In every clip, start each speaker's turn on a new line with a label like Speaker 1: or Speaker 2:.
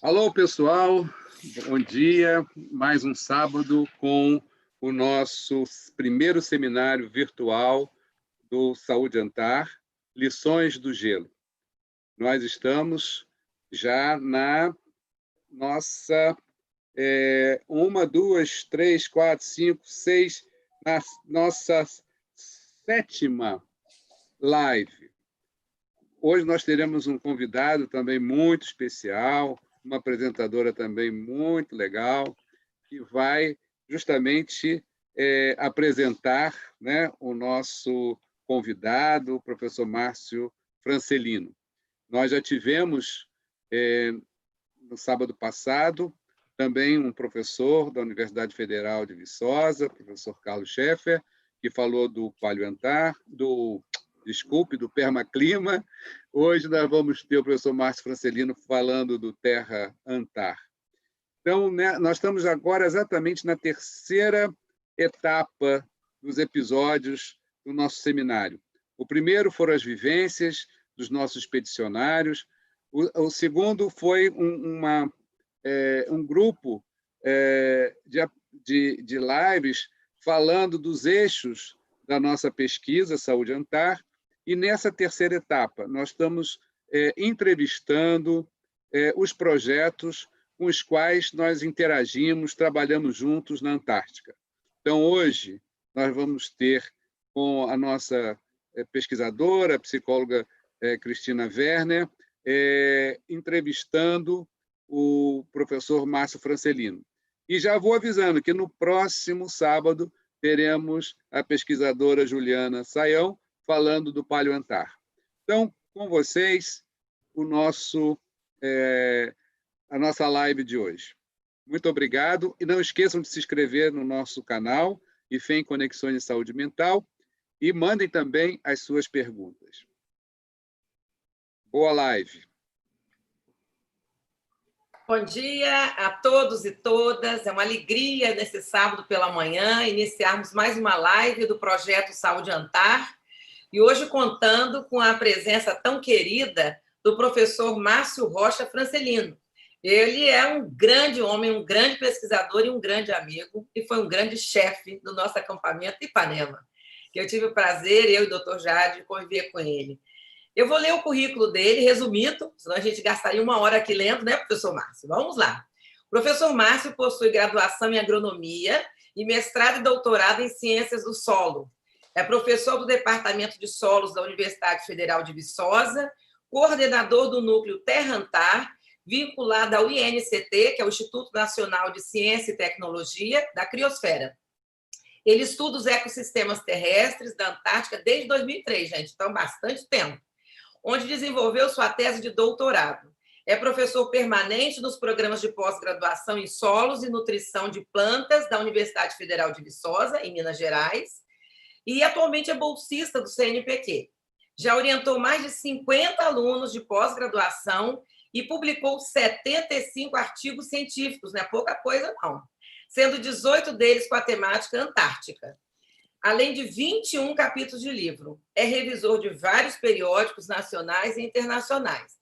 Speaker 1: Alô, pessoal, bom dia. Mais um sábado com o nosso primeiro seminário virtual do Saúde Antar, Lições do Gelo. Nós estamos já na nossa 1, 2, 3, 4, 5, 6, na nossa 7ª live. Hoje nós teremos um convidado também muito especial, uma apresentadora também muito legal, que vai justamente apresentar, né, o nosso convidado, o professor Márcio Francelino. Nós já tivemos, no sábado passado, também um professor da Universidade Federal de Viçosa, professor Carlos Scheffer, que falou do paleoantar, do permaclima. Hoje nós vamos ter o professor Márcio Francelino falando do Terra Antar. Então, né, nós estamos agora exatamente na terceira etapa dos episódios do nosso seminário. O primeiro foram as vivências dos nossos expedicionários. O segundo foi um grupo de lives falando dos eixos da nossa pesquisa Saúde Antar. E nessa terceira etapa, nós estamos entrevistando os projetos com os quais nós interagimos, trabalhamos juntos na Antártica. Então, hoje, nós vamos ter com a nossa pesquisadora, a psicóloga Cristina Werner, entrevistando o professor Márcio Francelino. E já vou avisando que no próximo sábado teremos a pesquisadora Juliana Saião, falando do paleoantar. Então, com vocês, a nossa live de hoje. Muito obrigado. E não esqueçam de se inscrever no nosso canal, IFEM Conexões de Saúde Mental, e mandem também as suas perguntas. Boa live.
Speaker 2: Bom dia a todos e todas. É uma alegria, nesse sábado pela manhã, iniciarmos mais uma live do projeto Saúde Antar, e hoje contando com a presença tão querida do professor Márcio Rocha Francelino. Ele é um grande homem, um grande pesquisador e um grande amigo, e foi um grande chefe do nosso acampamento Ipanema, que eu tive o prazer, eu e o doutor Jade, de conviver com ele. Eu vou ler o currículo dele, resumido, senão a gente gastaria 1 hora aqui lendo, né, professor Márcio? Vamos lá. O professor Márcio possui graduação em agronomia e mestrado e doutorado em ciências do solo. É professor do Departamento de Solos da Universidade Federal de Viçosa, coordenador do núcleo Terra Antar, vinculado ao INCT, que é o Instituto Nacional de Ciência e Tecnologia da Criosfera. Ele estuda os ecossistemas terrestres da Antártica desde 2003, gente, então bastante tempo, onde desenvolveu sua tese de doutorado. É professor permanente nos programas de pós-graduação em solos e nutrição de plantas da Universidade Federal de Viçosa, em Minas Gerais, e atualmente é bolsista do CNPq. Já orientou mais de 50 alunos de pós-graduação e publicou 75 artigos científicos, não é pouca coisa, não, sendo 18 deles com a temática antártica, além de 21 capítulos de livro. É revisor de vários periódicos nacionais e internacionais.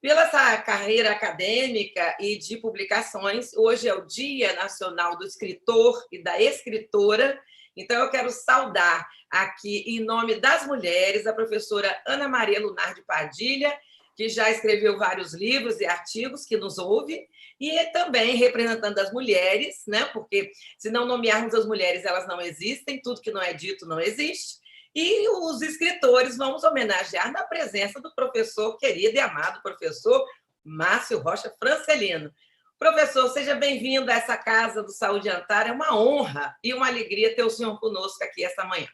Speaker 2: Pela essa carreira acadêmica e de publicações, hoje é o Dia Nacional do Escritor e da Escritora, então eu quero saudar aqui, em nome das mulheres, a professora Ana Maria Lunar de Padilha, que já escreveu vários livros e artigos, que nos ouve, e também representando as mulheres, né? Porque se não nomearmos as mulheres, elas não existem, tudo que não é dito não existe. E os escritores vamos homenagear na presença do professor querido e amado professor Márcio Rocha Francelino. Professor, seja bem-vindo a essa casa do Saúde Antar. É uma honra e uma alegria ter o senhor conosco aqui esta manhã.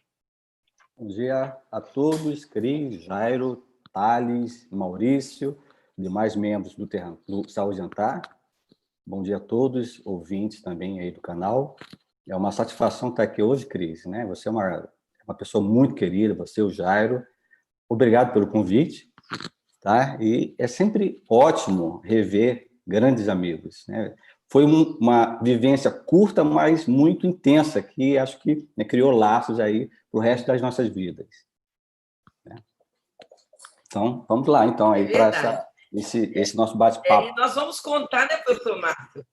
Speaker 3: Bom dia a todos, Cris, Jairo, Thales, Maurício, demais membros do Saúde Antar. Bom dia a todos, ouvintes também aí do canal. É uma satisfação estar aqui hoje, Cris, né? Você é uma pessoa muito querida, você, o Jairo. Obrigado pelo convite, tá? E é sempre ótimo rever grandes amigos, né? Foi uma vivência curta, mas muito intensa, que acho que, né, criou laços aí para o resto das nossas vidas. Né? Então, vamos lá, então, aí para esse nosso
Speaker 2: E
Speaker 3: bate-papo.
Speaker 2: nós vamos contar, né, professor Márcio?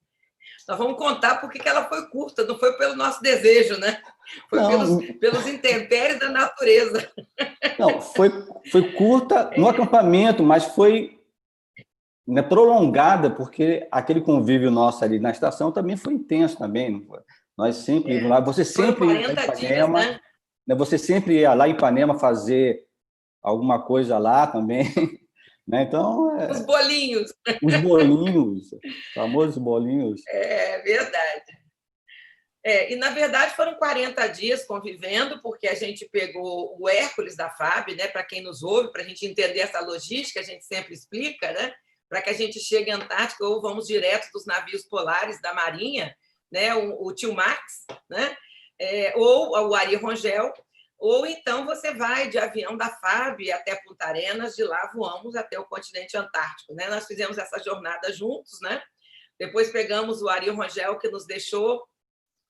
Speaker 2: Nós vamos contar porque que ela foi curta, não foi pelo nosso desejo, né? Foi
Speaker 3: Não,
Speaker 2: pelos intempéries da natureza.
Speaker 3: não, foi curta no acampamento, mas foi, né, prolongada, porque aquele convívio nosso ali na estação também foi intenso também. Não foi? Nós sempre íamos lá, você
Speaker 2: Foram
Speaker 3: sempre ia lá em
Speaker 2: 40 dias,
Speaker 3: Ipanema,
Speaker 2: né?
Speaker 3: né, você sempre ia lá em Ipanema fazer alguma coisa lá também, né? Então,
Speaker 2: Os bolinhos.
Speaker 3: os bolinhos, famosos bolinhos.
Speaker 2: É verdade. E, na verdade, foram 40 dias convivendo, porque a gente pegou o Hércules da FAB, né? Para quem nos ouve, para a gente entender essa logística, a gente sempre explica, né? Para que a gente chegue à Antártica, ou vamos direto dos navios polares da Marinha, né? O Tio Max, né? Ou o Ari Rongel, ou então você vai de avião da FAB até Punta Arenas, de lá voamos até o continente antártico, né? Nós fizemos essa jornada juntos, né? Depois pegamos o Ari Rongel, que nos deixou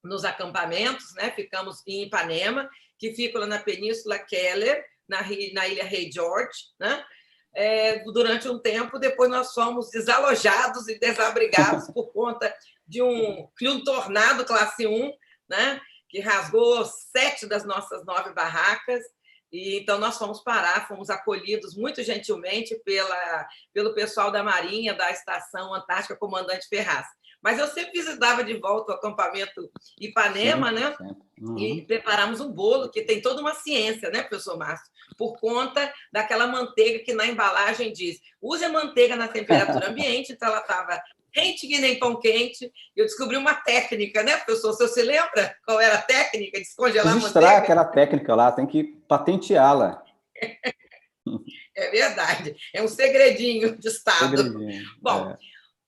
Speaker 2: nos acampamentos, né? Ficamos em Ipanema, que fica lá na Península Keller, na ilha Rei George, né? Durante um tempo, depois nós fomos desalojados e desabrigados por conta de um tornado classe 1, né? Que rasgou 7 das nossas 9 barracas. E então nós fomos parar, fomos acolhidos muito gentilmente pelo pessoal da Marinha, da Estação Antártica Comandante Ferraz. Mas eu sempre visitava de volta o acampamento Ipanema,
Speaker 3: Sempre,
Speaker 2: né?
Speaker 3: sempre. Uhum.
Speaker 2: E preparamos um bolo, que tem toda uma ciência, né, professor Márcio? Por conta daquela manteiga que na embalagem diz: use a manteiga na temperatura ambiente, então ela estava quente que nem pão quente. Eu descobri uma técnica, né, professor? O senhor se lembra qual era a técnica de descongelar a
Speaker 3: Registrar
Speaker 2: manteiga?
Speaker 3: aquela técnica lá, tem que patenteá-la.
Speaker 2: É verdade. É um segredinho de Estado.
Speaker 3: Segredinho.
Speaker 2: Bom,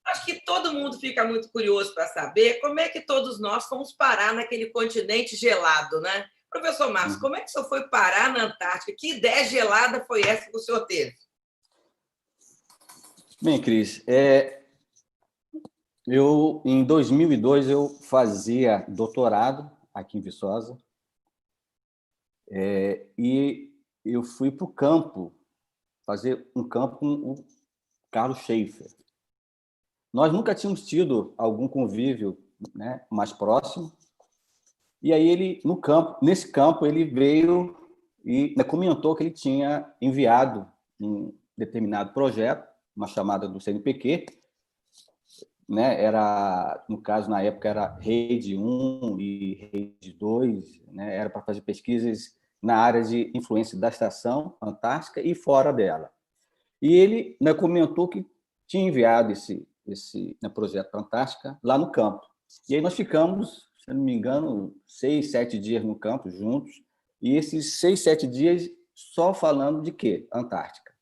Speaker 2: acho que todo mundo fica muito curioso para saber como é que todos nós fomos parar naquele continente gelado, né? Professor Márcio, como é que o senhor foi parar na Antártica? Que ideia gelada foi essa que o senhor teve?
Speaker 3: Bem, Cris, em 2002, eu fazia doutorado aqui em Viçosa, e eu fui para o campo, fazer um campo com o Carlos Schaefer. Nós nunca tínhamos tido algum convívio, né, mais próximo, e aí ele, nesse campo, ele veio e, né, comentou que ele tinha enviado um determinado projeto, uma chamada do CNPq, né, no caso, na época, era Rede 1 e Rede 2, né, era para fazer pesquisas na área de influência da Estação Antártica e fora dela. E ele, né, comentou que tinha enviado esse né, projeto para a Antártica lá no campo. E aí nós ficamos, se não me engano, 6, 7 dias no campo juntos, e esses 6, 7 dias só falando de quê? Antártica.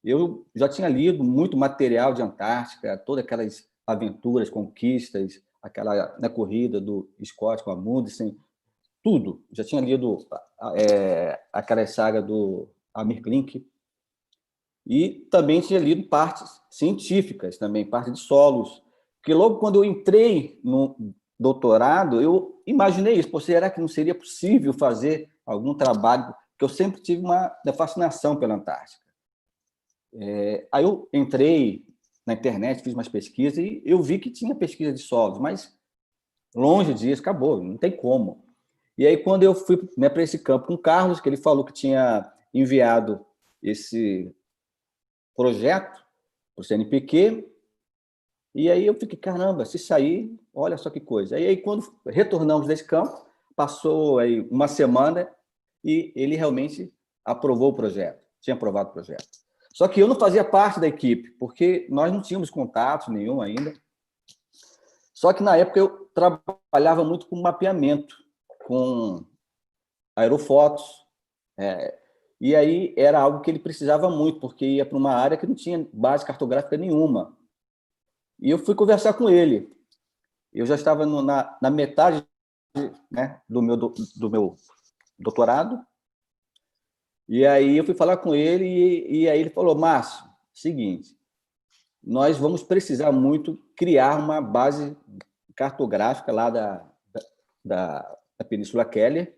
Speaker 3: Eu já tinha lido muito material de Antártica, todas aquelas aventuras, conquistas, aquela na corrida do Scott com a Amundsen, tudo. Já tinha lido aquela saga do Amir Klink, e também tinha lido partes científicas, também, parte de solos. Porque logo quando eu entrei no doutorado, eu imaginei isso. Pô, será que não seria possível fazer algum trabalho? Porque eu sempre tive uma fascinação pela Antártica. Aí eu entrei na internet, fiz umas pesquisas e eu vi que tinha pesquisa de solos, mas longe disso, acabou, não tem como. E aí, quando eu fui, né, para esse campo com o Carlos, que ele falou que tinha enviado esse projeto para o CNPq, e aí eu fiquei, caramba, se sair, olha só que coisa. E aí, quando retornamos desse campo, passou aí uma semana e ele realmente aprovou o projeto, tinha aprovado o projeto. Só que eu não fazia parte da equipe, porque nós não tínhamos contato nenhum ainda. Só que, na época, eu trabalhava muito com mapeamento, com aerofotos, e aí era algo que ele precisava muito, porque ia para uma área que não tinha base cartográfica nenhuma. E eu fui conversar com ele. Eu já estava na metade, né, do meu doutorado, e aí eu fui falar com ele, e aí ele falou: Márcio, seguinte, nós vamos precisar muito criar uma base cartográfica lá da Península Keller.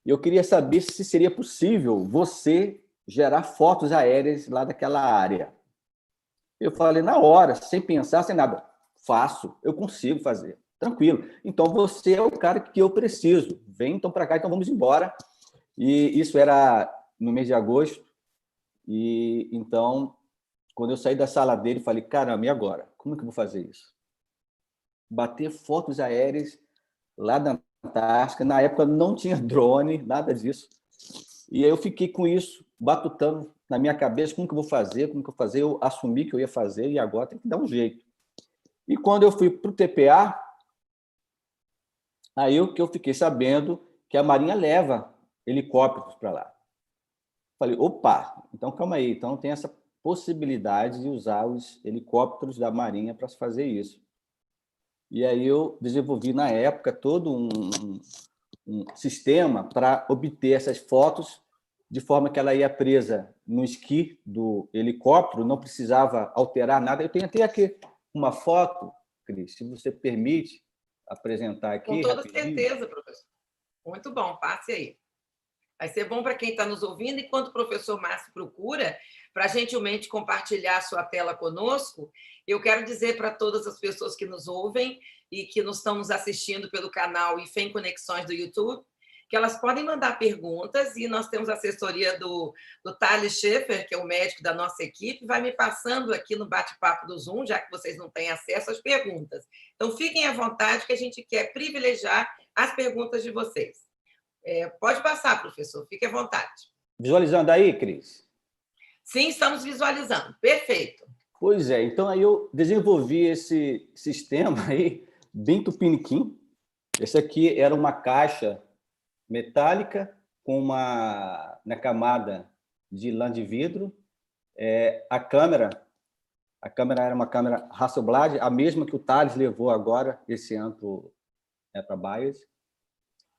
Speaker 3: E eu queria saber se seria possível você gerar fotos aéreas lá daquela área. Eu falei, na hora, sem pensar, sem nada, faço, eu consigo fazer, tranquilo. Então, você é o cara que eu preciso. Vem então para cá, então vamos embora. E isso era no mês de agosto. E então, quando eu saí da sala dele, falei, caramba, e agora? Como é que eu vou fazer isso? Bater fotos aéreas lá da Antártica. Na época não tinha drone, nada disso. E aí eu fiquei com isso, batutando na minha cabeça, como que eu vou fazer, como que eu vou fazer. Eu assumi que eu ia fazer e agora tem que dar um jeito. E quando eu fui para o TPA, aí eu fiquei sabendo que a Marinha leva helicópteros para lá. Falei, opa, então calma aí, então tem essa possibilidade de usar os helicópteros da Marinha para fazer isso. E aí eu desenvolvi, na época, todo um sistema para obter essas fotos de forma que ela ia presa no esqui do helicóptero, não precisava alterar nada. Eu tenho até aqui uma foto, Cris, se você permite apresentar aqui.
Speaker 2: Com toda
Speaker 3: rapidinho.
Speaker 2: certeza, professor. Muito bom, passe aí. Vai ser bom para quem está nos ouvindo, enquanto o professor Márcio procura, para gentilmente compartilhar a sua tela conosco. Eu quero dizer para todas as pessoas que nos ouvem e que nos estão nos assistindo pelo canal IFEM Conexões do YouTube, que elas podem mandar perguntas, e nós temos a assessoria do Thales Schaeffer, que é o médico da nossa equipe, vai me passando aqui no bate-papo do Zoom, já que vocês não têm acesso às perguntas. Então, fiquem à vontade, que a gente quer privilegiar as perguntas de vocês. Pode passar, professor, fique à vontade.
Speaker 3: Visualizando aí, Cris?
Speaker 2: Sim, estamos visualizando. Perfeito.
Speaker 3: Pois é, então aí eu desenvolvi esse sistema aí, bem tupiniquim. Esse aqui era uma caixa metálica com uma camada de lã de vidro. A câmera era uma câmera Hasselblad, a mesma que o Thales levou agora esse ano para Bias.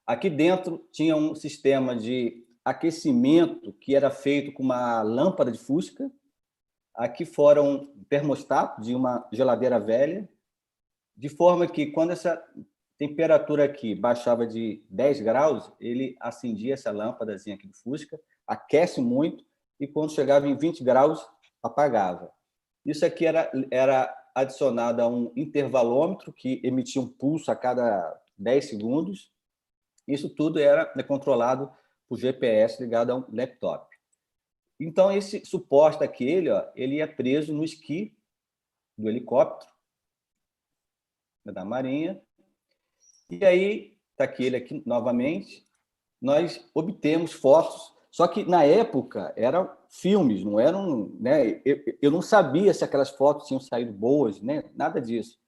Speaker 3: Aqui dentro tinha um sistema de aquecimento que era feito com uma lâmpada de fusca. Aqui fora um termostato de uma geladeira velha, de forma que quando essa temperatura aqui baixava de 10 graus, ele acendia essa lâmpadazinha aqui de fusca, aquece muito, e quando chegava em 20 graus, apagava. Isso aqui era adicionado a um intervalômetro que emitia um pulso a cada 10 segundos. Isso tudo era controlado por GPS ligado a um laptop. Então, esse suporte aqui, ele é preso no esqui do helicóptero da Marinha. E aí, está aqui ele aqui novamente. Nós obtemos fotos, só que na época eram filmes, não eram, né? Eu não sabia se aquelas fotos tinham saído boas, né? Nada disso,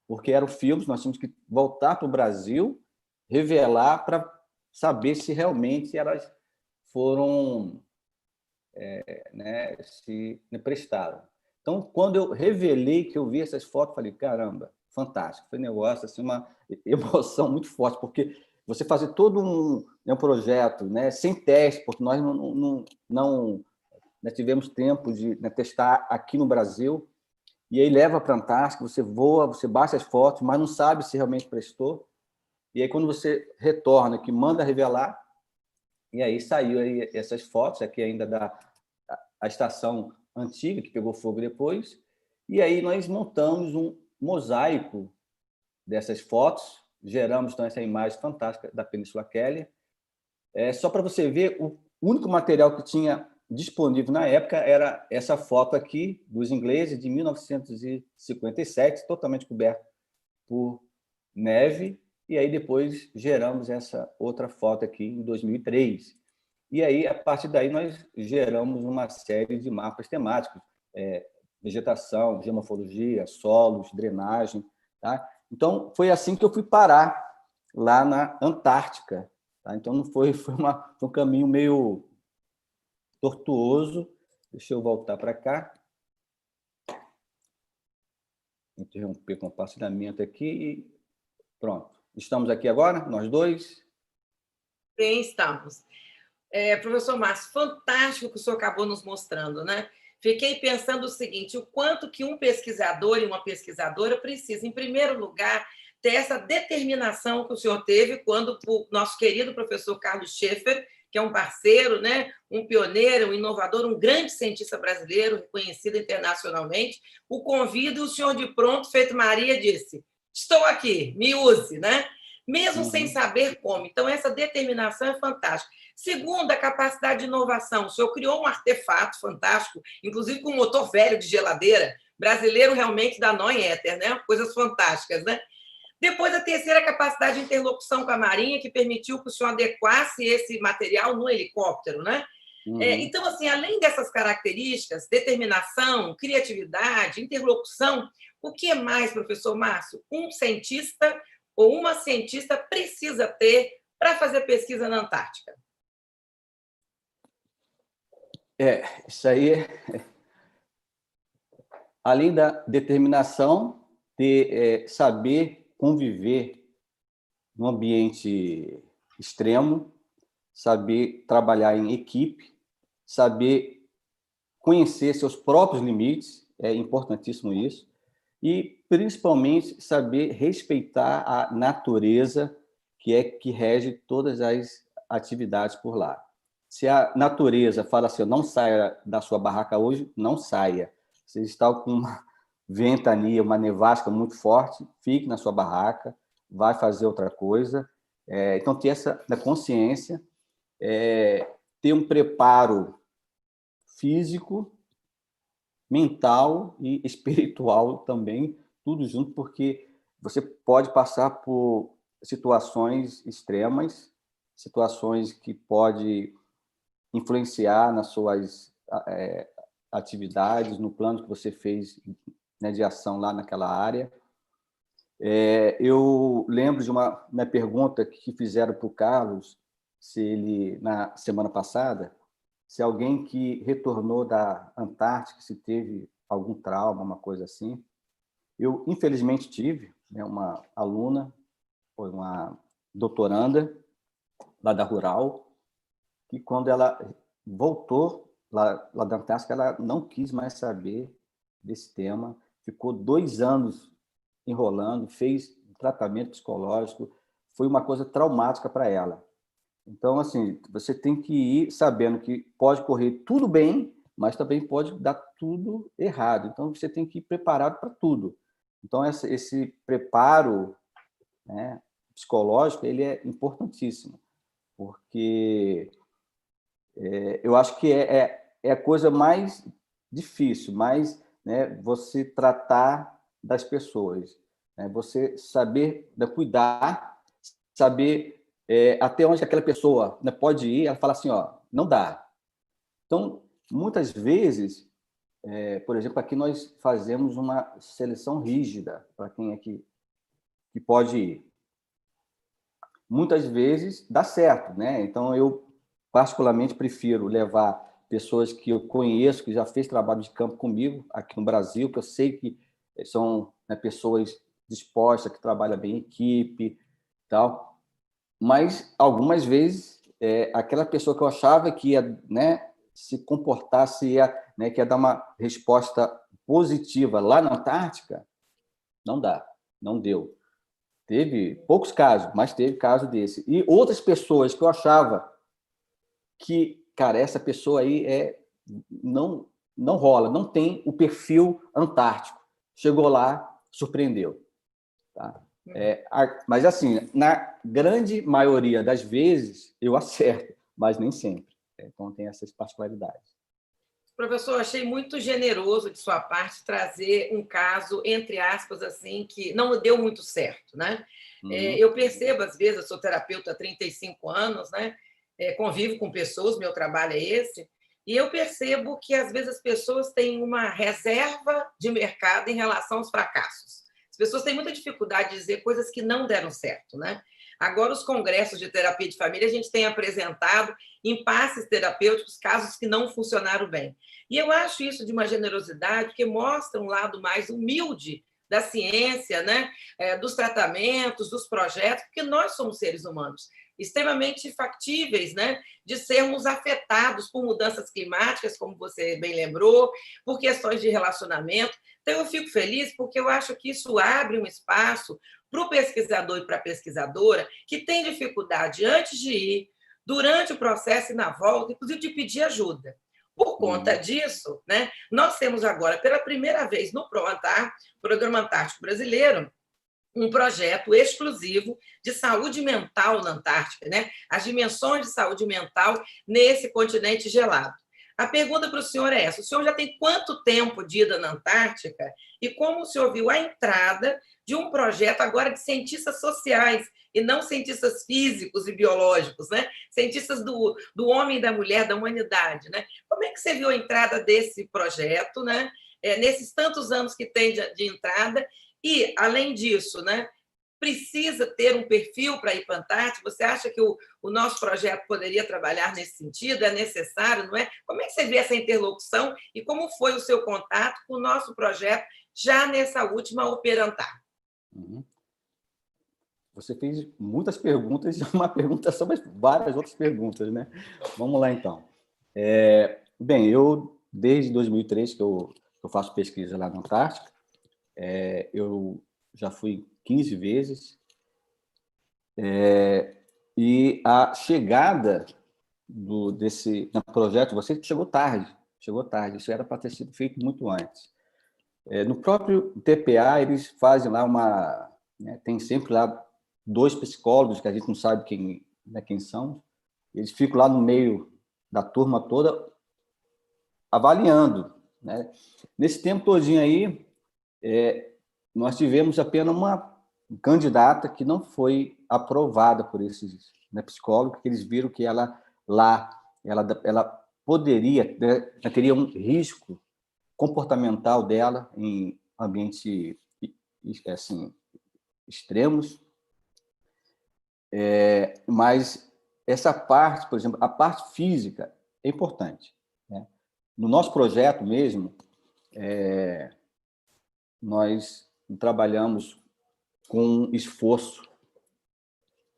Speaker 3: porque eram filmes. Nós tínhamos que voltar para o Brasil, revelar para saber se realmente elas foram se prestaram. Então, quando eu revelei que eu vi essas fotos, falei, caramba, fantástico. Foi um negócio, assim, uma emoção muito forte, porque você fazer todo um projeto, né, sem teste, porque nós não tivemos tempo de testar aqui no Brasil, e aí leva para a Antártica, você voa, você baixa as fotos, mas não sabe se realmente prestou. E aí, quando você retorna, que manda revelar, e aí saiu aí essas fotos, aqui ainda a estação antiga, que pegou fogo depois, e aí nós montamos um mosaico dessas fotos, geramos então essa imagem fantástica da Península Keller. Só para você ver, o único material que tinha disponível na época era essa foto aqui, dos ingleses, de 1957, totalmente coberta por neve. E aí depois geramos essa outra foto aqui em 2003. E aí, a partir daí, nós geramos uma série de mapas temáticos, vegetação, geomorfologia, solos, drenagem. Tá? Então, foi assim que eu fui parar lá na Antártica. Tá? Então, não foi um caminho meio tortuoso. Deixa eu voltar para cá. Interromper o compartilhamento aqui e pronto. Estamos aqui agora, nós dois?
Speaker 2: Sim, estamos. Professor Márcio, fantástico o que o senhor acabou nos mostrando, né? Fiquei pensando o seguinte, o quanto que um pesquisador e uma pesquisadora precisa, em primeiro lugar, ter essa determinação que o senhor teve quando o nosso querido professor Carlos Schaeffer, que é um parceiro, né? Um pioneiro, um inovador, um grande cientista brasileiro, reconhecido internacionalmente. O convido, o senhor de pronto, feito Maria, disse: estou aqui, me use, né? Mesmo sem saber como. Então, essa determinação é fantástica. Segundo, a capacidade de inovação. O senhor criou um artefato fantástico, inclusive com um motor velho de geladeira, brasileiro realmente da Neuéter, né? Coisas fantásticas, né? Depois, a terceira, capacidade de interlocução com a Marinha, que permitiu que o senhor adequasse esse material no helicóptero, né? Então, assim, além dessas características, determinação, criatividade, interlocução, o que mais, professor Márcio, um cientista ou uma cientista precisa ter para fazer pesquisa na Antártica?
Speaker 3: Isso aí, além da determinação, de saber conviver num ambiente extremo, saber trabalhar em equipe, saber conhecer seus próprios limites, é importantíssimo isso, e, principalmente, saber respeitar a natureza que rege todas as atividades por lá. Se a natureza fala assim, não saia da sua barraca hoje, não saia. Se está com uma ventania, uma nevasca muito forte, fique na sua barraca, vai fazer outra coisa. Então, ter essa consciência, ter um preparo físico, mental e espiritual também, tudo junto, porque você pode passar por situações extremas, situações que podem influenciar nas suas atividades, no plano que você fez, né, de ação lá naquela área. Eu lembro de uma pergunta que fizeram para o Carlos, se ele, na semana passada, se alguém que retornou da Antártica, se teve algum trauma, uma coisa assim. Eu, infelizmente, tive, né, uma aluna, foi uma doutoranda lá da Rural, que quando ela voltou lá da Antártica, ela não quis mais saber desse tema, ficou 2 anos enrolando, fez tratamento psicológico, foi uma coisa traumática para ela. Então, assim, você tem que ir sabendo que pode correr tudo bem, mas também pode dar tudo errado. Então, você tem que ir preparado para tudo. Então, esse preparo, né, psicológico, ele é importantíssimo, porque eu acho que é a coisa mais difícil, mais, né, você tratar das pessoas, né, você saber, né, cuidar, saber até onde aquela pessoa, né, pode ir. Ela fala assim, não dá. Então, muitas vezes, por exemplo, aqui nós fazemos uma seleção rígida para quem é que pode ir. Muitas vezes dá certo, né? Então, eu particularmente prefiro levar pessoas que eu conheço, que já fez trabalho de campo comigo aqui no Brasil, que eu sei que são, né, pessoas dispostas, que trabalham bem em equipe, tal. Mas, algumas vezes, aquela pessoa que eu achava que ia, né, se comportasse, né, que ia dar uma resposta positiva lá na Antártica, não dá, não deu. Teve poucos casos, mas teve caso desse. E outras pessoas que eu achava que, cara, essa pessoa aí não rola, não tem o perfil antártico. Chegou lá, surpreendeu. Tá? Mas, assim, na grande maioria das vezes, eu acerto, mas nem sempre. Então, tem essas particularidades.
Speaker 2: Professor, achei muito generoso de sua parte trazer um caso, entre aspas, assim, que não deu muito certo, né? Eu percebo, às vezes, eu sou terapeuta há 35 anos, né? Convivo com pessoas, meu trabalho é esse, e eu percebo que, às vezes, as pessoas têm uma reserva de mercado em relação aos fracassos. As pessoas têm muita dificuldade de dizer coisas que não deram certo, né? Agora, os congressos de terapia de família, a gente tem apresentado impasses terapêuticos, casos que não funcionaram bem. E eu acho isso de uma generosidade que mostra um lado mais humilde da ciência, né? Dos tratamentos, dos projetos, porque nós somos seres humanos extremamente factíveis, né, de sermos afetados por mudanças climáticas, como você bem lembrou, por questões de relacionamento. Então, eu fico feliz porque eu acho que isso abre um espaço para o pesquisador e para a pesquisadora que tem dificuldade antes de ir, durante o processo e na volta, inclusive de pedir ajuda. Por conta disso, né, nós temos agora, pela primeira vez no ProAntar, Programa Antártico Brasileiro, um projeto exclusivo de saúde mental na Antártica, né? As dimensões de saúde mental nesse continente gelado. A pergunta para o senhor é essa: o senhor já tem quanto tempo de ida na Antártica e como o senhor viu a entrada de um projeto agora de cientistas sociais e não cientistas físicos e biológicos, né? Cientistas do homem e da mulher, da humanidade, né? Como é que você viu a entrada desse projeto, né? Nesses tantos anos que tem de entrada? E, além disso, né, precisa ter um perfil para ir para a Antártica? Você acha que o nosso projeto poderia trabalhar nesse sentido? É necessário, não é? Como é que você vê essa interlocução e como foi o seu contato com o nosso projeto já nessa última Operantar?
Speaker 3: Você fez muitas perguntas e uma pergunta sobre várias outras perguntas, né? Vamos lá, então. Bem, eu, desde 2003, que eu faço pesquisa lá na Antártica, eu já fui 15 vezes, e a chegada desse projeto, você chegou tarde, isso era para ter sido feito muito antes. No próprio TPA, eles fazem lá tem sempre lá 2 psicólogos, que a gente não sabe quem são, eles ficam lá no meio da turma toda avaliando, né? Nesse tempo todinho aí, nós tivemos apenas uma candidata que não foi aprovada por esses, né, psicólogos, porque eles viram que ela poderia, né, teria um risco comportamental dela em ambientes assim, extremos. Mas essa parte, por exemplo, a parte física é importante, né? No nosso projeto mesmo, nós trabalhamos com um esforço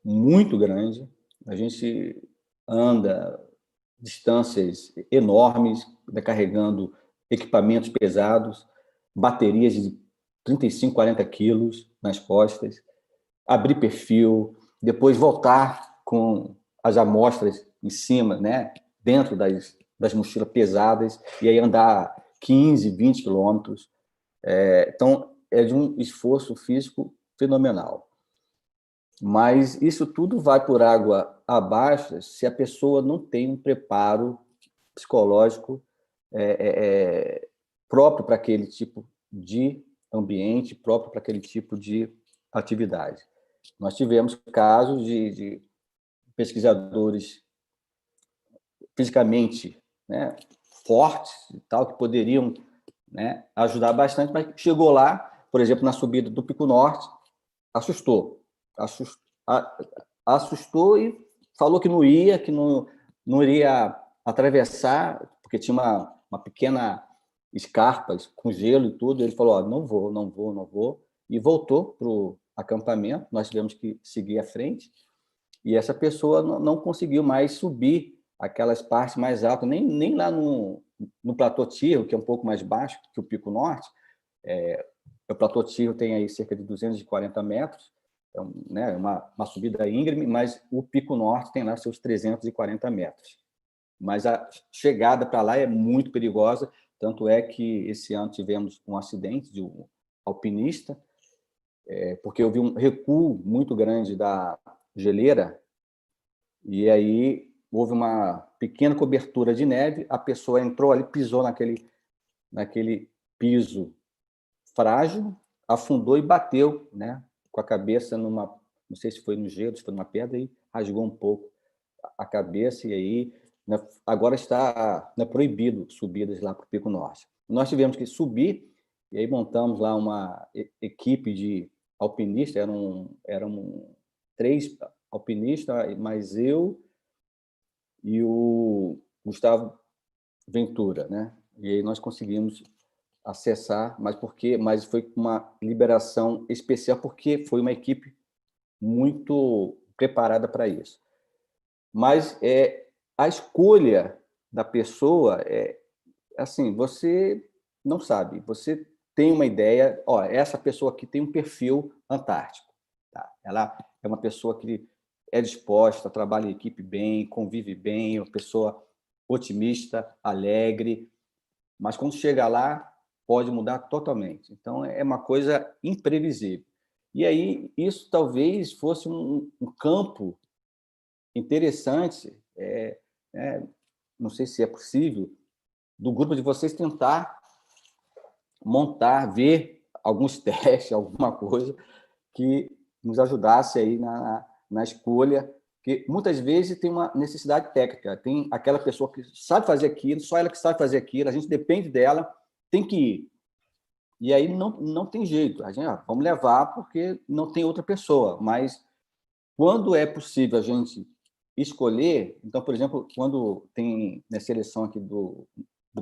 Speaker 3: muito grande. A gente anda distâncias enormes, carregando equipamentos pesados, baterias de 35, 40 quilos nas costas, abrir perfil, depois voltar com as amostras em cima, né, dentro das mochilas pesadas, e aí andar 15, 20 quilômetros. Então, é de um esforço físico fenomenal. Mas isso tudo vai por água abaixo se a pessoa não tem um preparo psicológico próprio para aquele tipo de ambiente, próprio para aquele tipo de atividade. Nós tivemos casos de pesquisadores fisicamente, né, fortes e tal, que poderiam, né, ajudar bastante, mas chegou lá, por exemplo, na subida do Pico Norte, assustou e falou que não iria atravessar, porque tinha uma pequena escarpa com gelo e tudo. Ele falou: não vou, e voltou para o acampamento. Nós tivemos que seguir à frente, e essa pessoa não conseguiu mais subir aquelas partes mais altas, nem lá no Platô Tirro, que é um pouco mais baixo que o Pico Norte. O Platô Tirro tem aí cerca de 240 metros, né, uma subida íngreme, mas o Pico Norte tem lá seus 340 metros. Mas a chegada para lá é muito perigosa, tanto é que esse ano tivemos um acidente de um alpinista, porque houve um recuo muito grande da geleira, e aí houve uma pequena cobertura de neve, a pessoa entrou ali, pisou naquele piso frágil, afundou e bateu, né, com a cabeça não sei se foi no gelo, se foi numa pedra, e rasgou um pouco a cabeça, e aí, né, agora está, né, proibido subidas lá para o Pico Norte. Nós tivemos que subir, e aí montamos lá uma equipe de alpinistas, eram 3 alpinistas, mais eu e o Gustavo Ventura, né? E aí nós conseguimos acessar, mas foi uma liberação especial, porque foi uma equipe muito preparada para isso. Mas a escolha da pessoa assim, você não sabe, você tem uma ideia, essa pessoa aqui tem um perfil antártico, tá? Ela é uma pessoa que é disposta, trabalha em equipe bem, convive bem, é uma pessoa otimista, alegre, mas quando chega lá, pode mudar totalmente. Então, é uma coisa imprevisível. E aí, isso talvez fosse um campo interessante, não sei se é possível, do grupo de vocês tentar montar, ver alguns testes, alguma coisa que nos ajudasse aí na escolha, porque muitas vezes tem uma necessidade técnica, tem aquela pessoa que sabe fazer aquilo, só ela que sabe fazer aquilo, a gente depende dela, tem que ir. E aí não tem jeito, a gente vamos levar porque não tem outra pessoa, mas quando é possível a gente escolher, então, por exemplo, quando tem na seleção aqui do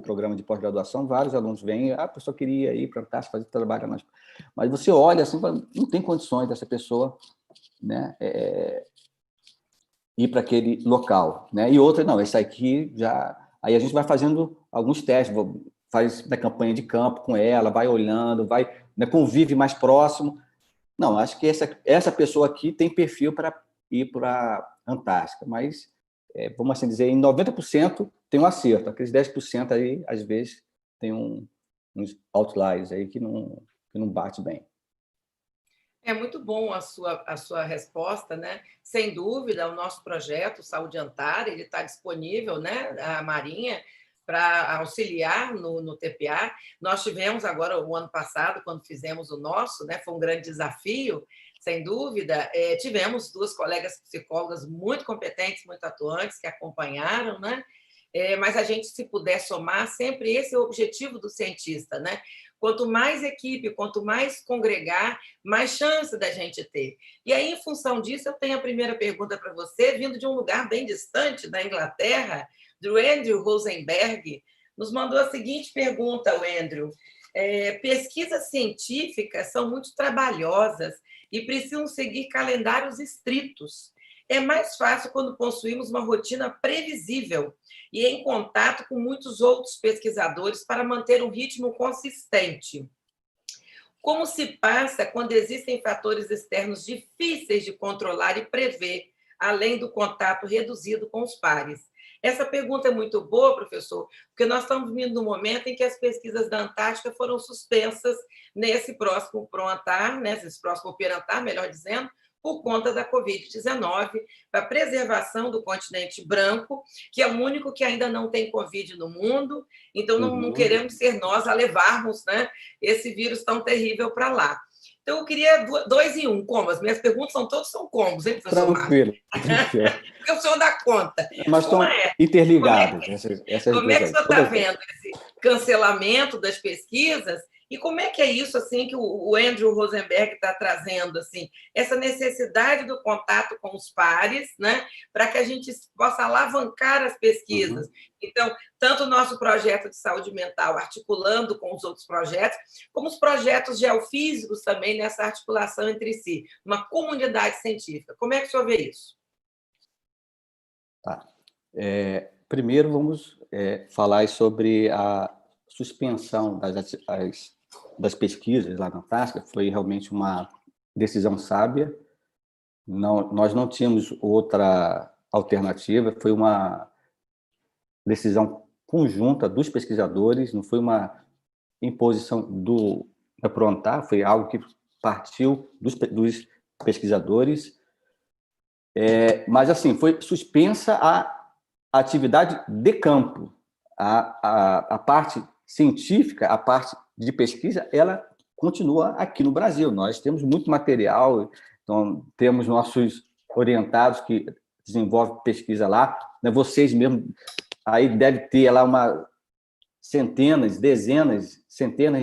Speaker 3: programa de pós-graduação, vários alunos vêm, a pessoa queria ir para a Antártica fazer trabalho, mas você olha assim, não tem condições dessa pessoa, né, ir para aquele local, né? E outra, não, esse aqui já... Aí a gente vai fazendo alguns testes, faz na campanha de campo com ela, vai olhando, vai, né, convive mais próximo. Não, acho que essa pessoa aqui tem perfil para ir para a Antártica, mas, vamos assim dizer, em 90% tem um acerto, aqueles 10% aí, às vezes, tem uns outliers aí que não bate bem.
Speaker 2: É muito bom a sua resposta, né? Sem dúvida, o nosso projeto Saúde Antar, ele está disponível, né? A Marinha, para auxiliar no TPA. Nós tivemos agora, o ano passado, quando fizemos o nosso, né? Foi um grande desafio, sem dúvida. Tivemos 2 colegas psicólogas muito competentes, muito atuantes, que acompanharam, né? Mas a gente, se puder somar, sempre esse é o objetivo do cientista, né? Quanto mais equipe, quanto mais congregar, mais chance da gente ter. E aí, em função disso, eu tenho a primeira pergunta para você, vindo de um lugar bem distante, da Inglaterra, do Andrew Rosenberg, nos mandou a seguinte pergunta, o Andrew. Pesquisas científicas são muito trabalhosas e precisam seguir calendários estritos. É mais fácil quando possuímos uma rotina previsível e em contato com muitos outros pesquisadores para manter um ritmo consistente. Como se passa quando existem fatores externos difíceis de controlar e prever, além do contato reduzido com os pares? Essa pergunta é muito boa, professor, porque nós estamos vindo no momento em que as pesquisas da Antártica foram suspensas nesse próximo PROANTAR, nesse próximo PERANTAR, melhor dizendo, por conta da Covid-19, para a preservação do continente branco, que é o único que ainda não tem Covid no mundo, então não queremos ser nós a levarmos, né, esse vírus tão terrível para lá. Então, eu queria 2 em 1, como? As minhas perguntas são combos, hein, professor
Speaker 3: Tranquilo.
Speaker 2: Porque o senhor dá conta.
Speaker 3: Mas estão interligadas, essas
Speaker 2: como
Speaker 3: duas
Speaker 2: que o
Speaker 3: aí.
Speaker 2: senhor está vendo esse cancelamento das pesquisas? E como é que é isso assim que o Andrew Rosenberg está trazendo, assim, essa necessidade do contato com os pares, né, para que a gente possa alavancar as pesquisas? Então, tanto o nosso projeto de saúde mental articulando com os outros projetos, como os projetos geofísicos também nessa articulação entre si, uma comunidade científica. Como é que o senhor vê isso?
Speaker 3: Tá. Primeiro, vamos falar sobre a suspensão das pesquisas lá na Antártica. Foi realmente uma decisão sábia. Nós não tínhamos outra alternativa, foi uma decisão conjunta dos pesquisadores, não foi uma imposição da PROANTAR, foi algo que partiu dos pesquisadores. Mas, assim, foi suspensa a atividade de campo. A parte científica, a parte de pesquisa, ela continua aqui no Brasil. Nós temos muito material, então temos nossos orientados que desenvolvem pesquisa lá, né? Vocês mesmo aí deve ter lá centenas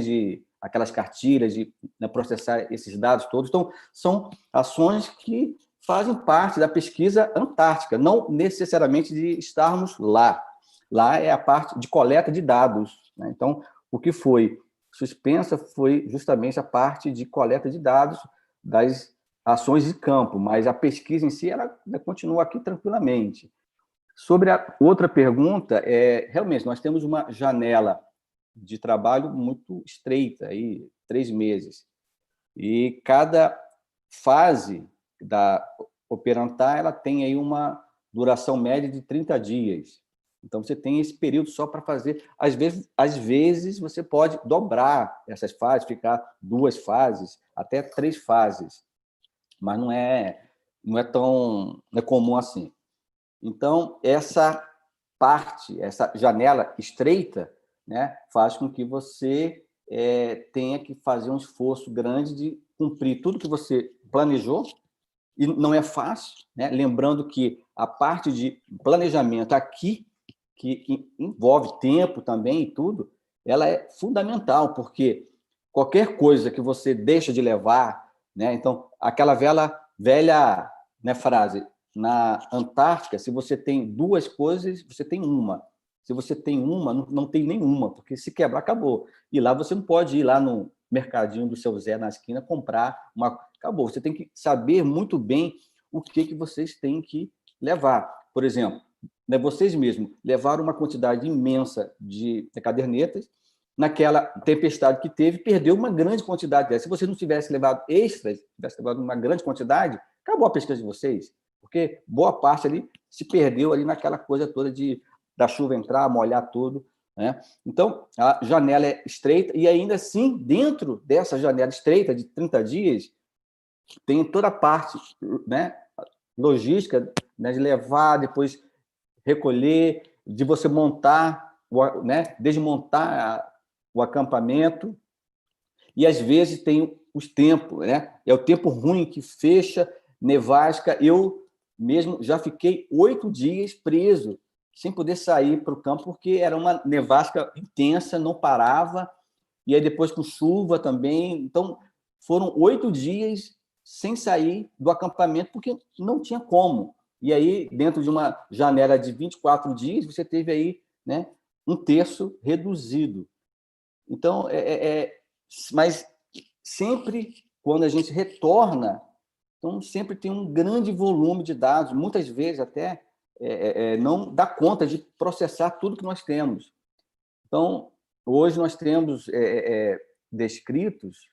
Speaker 3: de aquelas cartilhas de, né, processar esses dados todos. Então, são ações que fazem parte da pesquisa antártica, não necessariamente de estarmos lá. Lá é a parte de coleta de dados, né? Então, o que foi suspensa foi justamente a parte de coleta de dados das ações de campo, mas a pesquisa em si ela continua aqui tranquilamente. Sobre a outra pergunta, realmente, nós temos uma janela de trabalho muito estreita, aí, 3 meses. E cada fase operantar, ela tem aí uma duração média de 30 dias. Então, você tem esse período só para fazer. Às vezes, você pode dobrar essas fases, ficar 2 fases, até 3 fases, mas não é tão comum assim. Então, essa parte, essa janela estreita, né, faz com que você tenha que fazer um esforço grande de cumprir tudo que você planejou, e não é fácil, né? Lembrando que a parte de planejamento aqui, que envolve tempo também e tudo, ela é fundamental, porque qualquer coisa que você deixa de levar, né? Então, aquela velha, né, frase, na Antártica, se você tem 2 coisas, você tem uma. Se você tem uma, não tem nenhuma, porque se quebrar, acabou. E lá você não pode ir lá no mercadinho do seu Zé na esquina comprar uma... Acabou. Você tem que saber muito bem o que vocês têm que levar. Por exemplo, né, vocês mesmos levaram uma quantidade imensa de cadernetas, naquela tempestade que teve, perdeu uma grande quantidade dessa. Se você não tivesse levado extras, tivesse levado uma grande quantidade, acabou a pesquisa de vocês, porque boa parte ali se perdeu ali naquela coisa toda da chuva entrar, molhar tudo, né? Então, a janela é estreita, e ainda assim, dentro dessa janela estreita de 30 dias, tem toda a parte, né, logística, né, de levar, depois recolher, de você montar, né, desmontar o acampamento, e às vezes tem os tempos, né? É o tempo ruim que fecha, nevasca. Eu mesmo já fiquei 8 dias preso, sem poder sair para o campo, porque era uma nevasca intensa, não parava, e aí depois com chuva também. Então, foram 8 dias sem sair do acampamento, porque não tinha como. E aí, dentro de uma janela de 24 dias, você teve aí, né, um terço reduzido. Então, mas sempre, quando a gente retorna, então sempre tem um grande volume de dados, muitas vezes até não dá conta de processar tudo que nós temos. Então, hoje nós temos descritos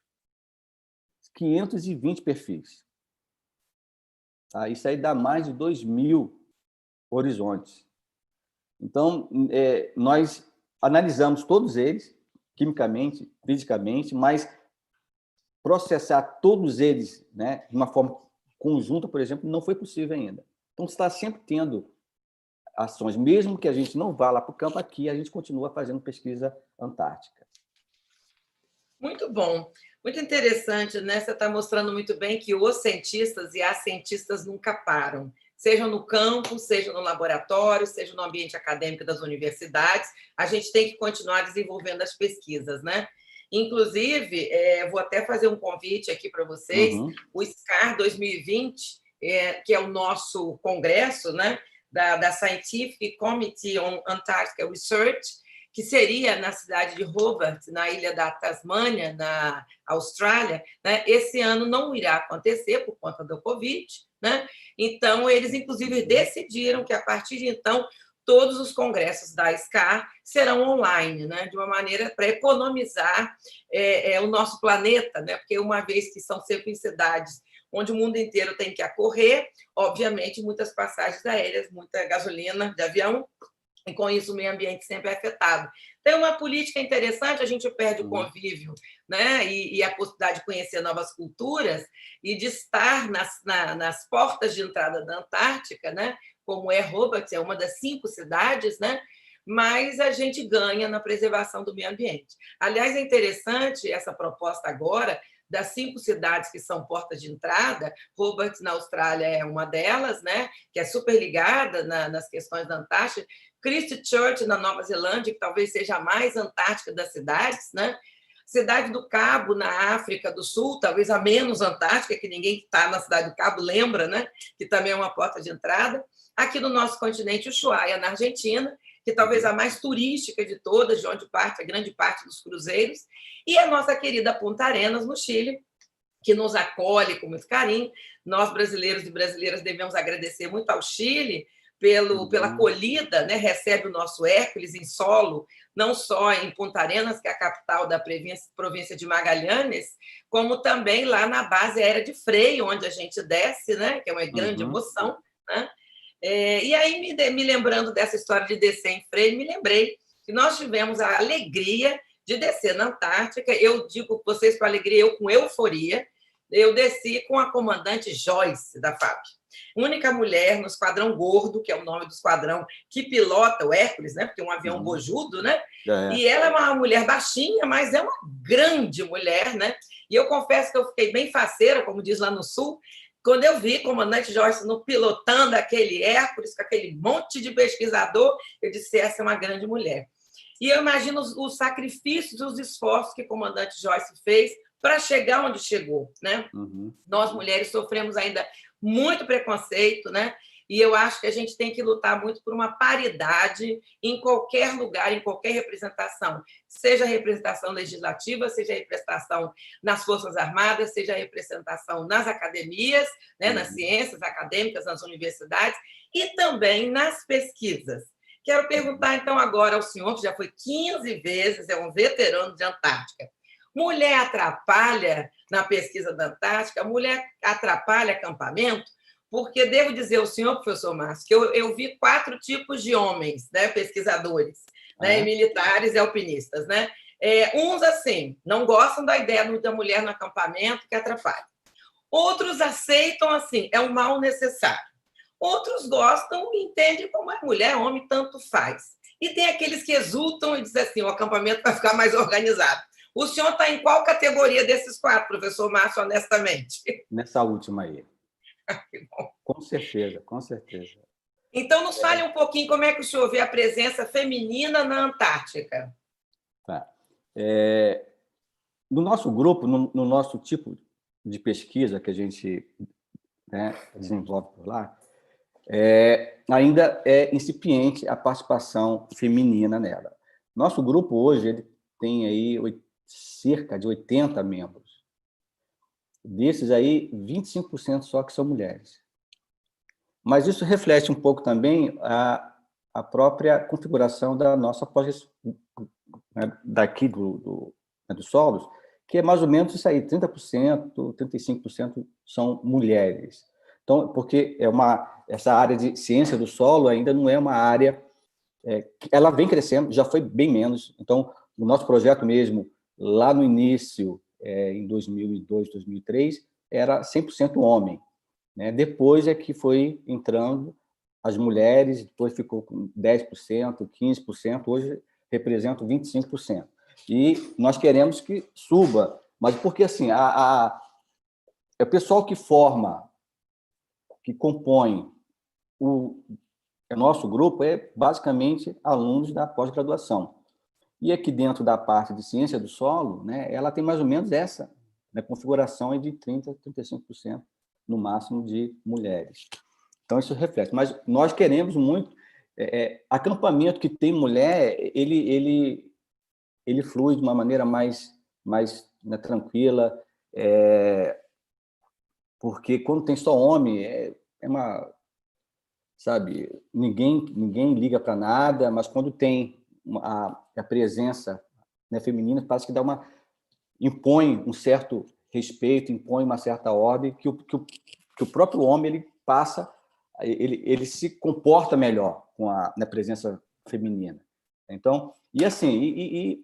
Speaker 3: 520 perfis. Tá? Isso aí dá mais de 2.000 horizontes. Então, nós analisamos todos eles, quimicamente, fisicamente, mas processar todos eles, né, de uma forma conjunta, por exemplo, não foi possível ainda. Então, está sempre tendo ações, mesmo que a gente não vá lá para o campo, aqui a gente continua fazendo pesquisa antártica.
Speaker 2: Muito bom, muito interessante, né? Você está mostrando muito bem que os cientistas e as cientistas nunca param, seja no campo, seja no laboratório, seja no ambiente acadêmico das universidades, a gente tem que continuar desenvolvendo as pesquisas, né? Inclusive, vou até fazer um convite aqui para vocês, o SCAR 2020, que é o nosso congresso, né, da Scientific Committee on Antarctica Research, que seria na cidade de Hobart, na ilha da Tasmânia, na Austrália, né? Esse ano não irá acontecer por conta do Covid, né? Então, eles, inclusive, decidiram que, a partir de então, todos os congressos da SCAR serão online, né? De uma maneira para economizar o nosso planeta, né? Porque, uma vez que são sempre em cidades onde o mundo inteiro tem que acorrer, obviamente, muitas passagens aéreas, muita gasolina de avião, e com isso o meio ambiente sempre é afetado. Tem uma política interessante, a gente perde o convívio, né? E a possibilidade de conhecer novas culturas e de estar nas portas de entrada da Antártica, né? Como Hobart, é uma das 5 cidades, né? Mas a gente ganha na preservação do meio ambiente. Aliás, é interessante essa proposta agora das 5 cidades que são portas de entrada. Hobart, na Austrália, é uma delas, né? Que é super ligada nas questões da Antártica. Christchurch, na Nova Zelândia, que talvez seja a mais antártica das cidades, né? Cidade do Cabo, na África do Sul, talvez a menos antártica, que ninguém que está na Cidade do Cabo lembra, né? Que também é uma porta de entrada. Aqui no nosso continente, Ushuaia, na Argentina, que talvez a mais turística de todas, de onde parte a grande parte dos cruzeiros, e a nossa querida Punta Arenas, no Chile, que nos acolhe com muito carinho. Nós, brasileiros e brasileiras, devemos agradecer muito ao Chile, pela acolhida, né? Recebe o nosso Hércules em solo, não só em Punta Arenas, que é a capital da província de Magalhães, como também lá na base aérea de Freio, onde a gente desce, né? Que é uma grande emoção, né? E aí, me lembrando dessa história de descer em Freio, me lembrei que nós tivemos a alegria de descer na Antártica. Eu digo para vocês com alegria, eu com euforia. Eu desci com a comandante Joyce, da FAB. Única mulher no Esquadrão Gordo, que é o nome do esquadrão que pilota o Hércules, né? Porque é um avião bojudo, né? E ela é uma mulher baixinha, mas é uma grande mulher, né? E eu confesso que eu fiquei bem faceira, como diz lá no Sul, quando eu vi a comandante Joyce no pilotando aquele Hércules, com aquele monte de pesquisador, eu disse, essa é uma grande mulher. E eu imagino os sacrifícios, os esforços que a comandante Joyce fez para chegar onde chegou, né? Nós, mulheres, sofremos ainda muito preconceito, né? E eu acho que a gente tem que lutar muito por uma paridade em qualquer lugar, em qualquer representação, seja representação legislativa, seja representação nas Forças Armadas, seja representação nas academias, né? Nas ciências acadêmicas, nas universidades e também nas pesquisas. Quero perguntar, então, agora ao senhor, que já foi 15 vezes, é um veterano de Antártica. Mulher atrapalha na pesquisa da Antártica? Mulher atrapalha acampamento? Porque devo dizer ao senhor, professor Márcio, que eu vi 4 tipos de homens, né, pesquisadores, né, e militares e alpinistas. Né? Uns, assim, não gostam da ideia da mulher no acampamento, que atrapalha. Outros aceitam, assim, é um mal necessário. Outros gostam e entendem como é mulher, homem, tanto faz. E tem aqueles que exultam e dizem assim, o acampamento vai ficar mais organizado. O senhor está em qual categoria desses 4, professor Márcio, honestamente?
Speaker 3: Nessa última aí.
Speaker 2: Que bom.
Speaker 3: Com certeza, com certeza.
Speaker 2: Então, nos fale um pouquinho como é que o senhor vê a presença feminina na Antártica.
Speaker 3: Tá. No nosso grupo, no nosso tipo de pesquisa que a gente, né, desenvolve por lá, ainda é incipiente a participação feminina nela. Nosso grupo hoje ele tem aí cerca de 80 membros. Desses aí, 25% só que são mulheres. Mas isso reflete um pouco também a própria configuração da nossa daqui dos solos, que é mais ou menos isso aí, 30%, 35% são mulheres. Então, porque essa área de ciência do solo ainda não é uma área... ela vem crescendo, já foi bem menos. Então, o nosso projeto mesmo, lá no início, em 2002, 2003, era 100% homem. Né? Depois é que foi entrando as mulheres, depois ficou com 10%, 15%, hoje representa 25%. E nós queremos que suba, mas porque assim, o pessoal que forma, que compõe o nosso grupo é basicamente alunos da pós-graduação. E aqui dentro da parte de ciência do solo, né, ela tem mais ou menos essa, né, configuração de 30% a 35%, no máximo, de mulheres. Então, isso reflete. Mas nós queremos muito... acampamento que tem mulher, ele flui de uma maneira mais né, tranquila, porque quando tem só homem, sabe, ninguém liga para nada, mas quando tem a presença, né, feminina, parece que impõe um certo respeito, impõe uma certa ordem que o próprio homem ele passa, ele se comporta melhor na presença feminina. Então, e assim,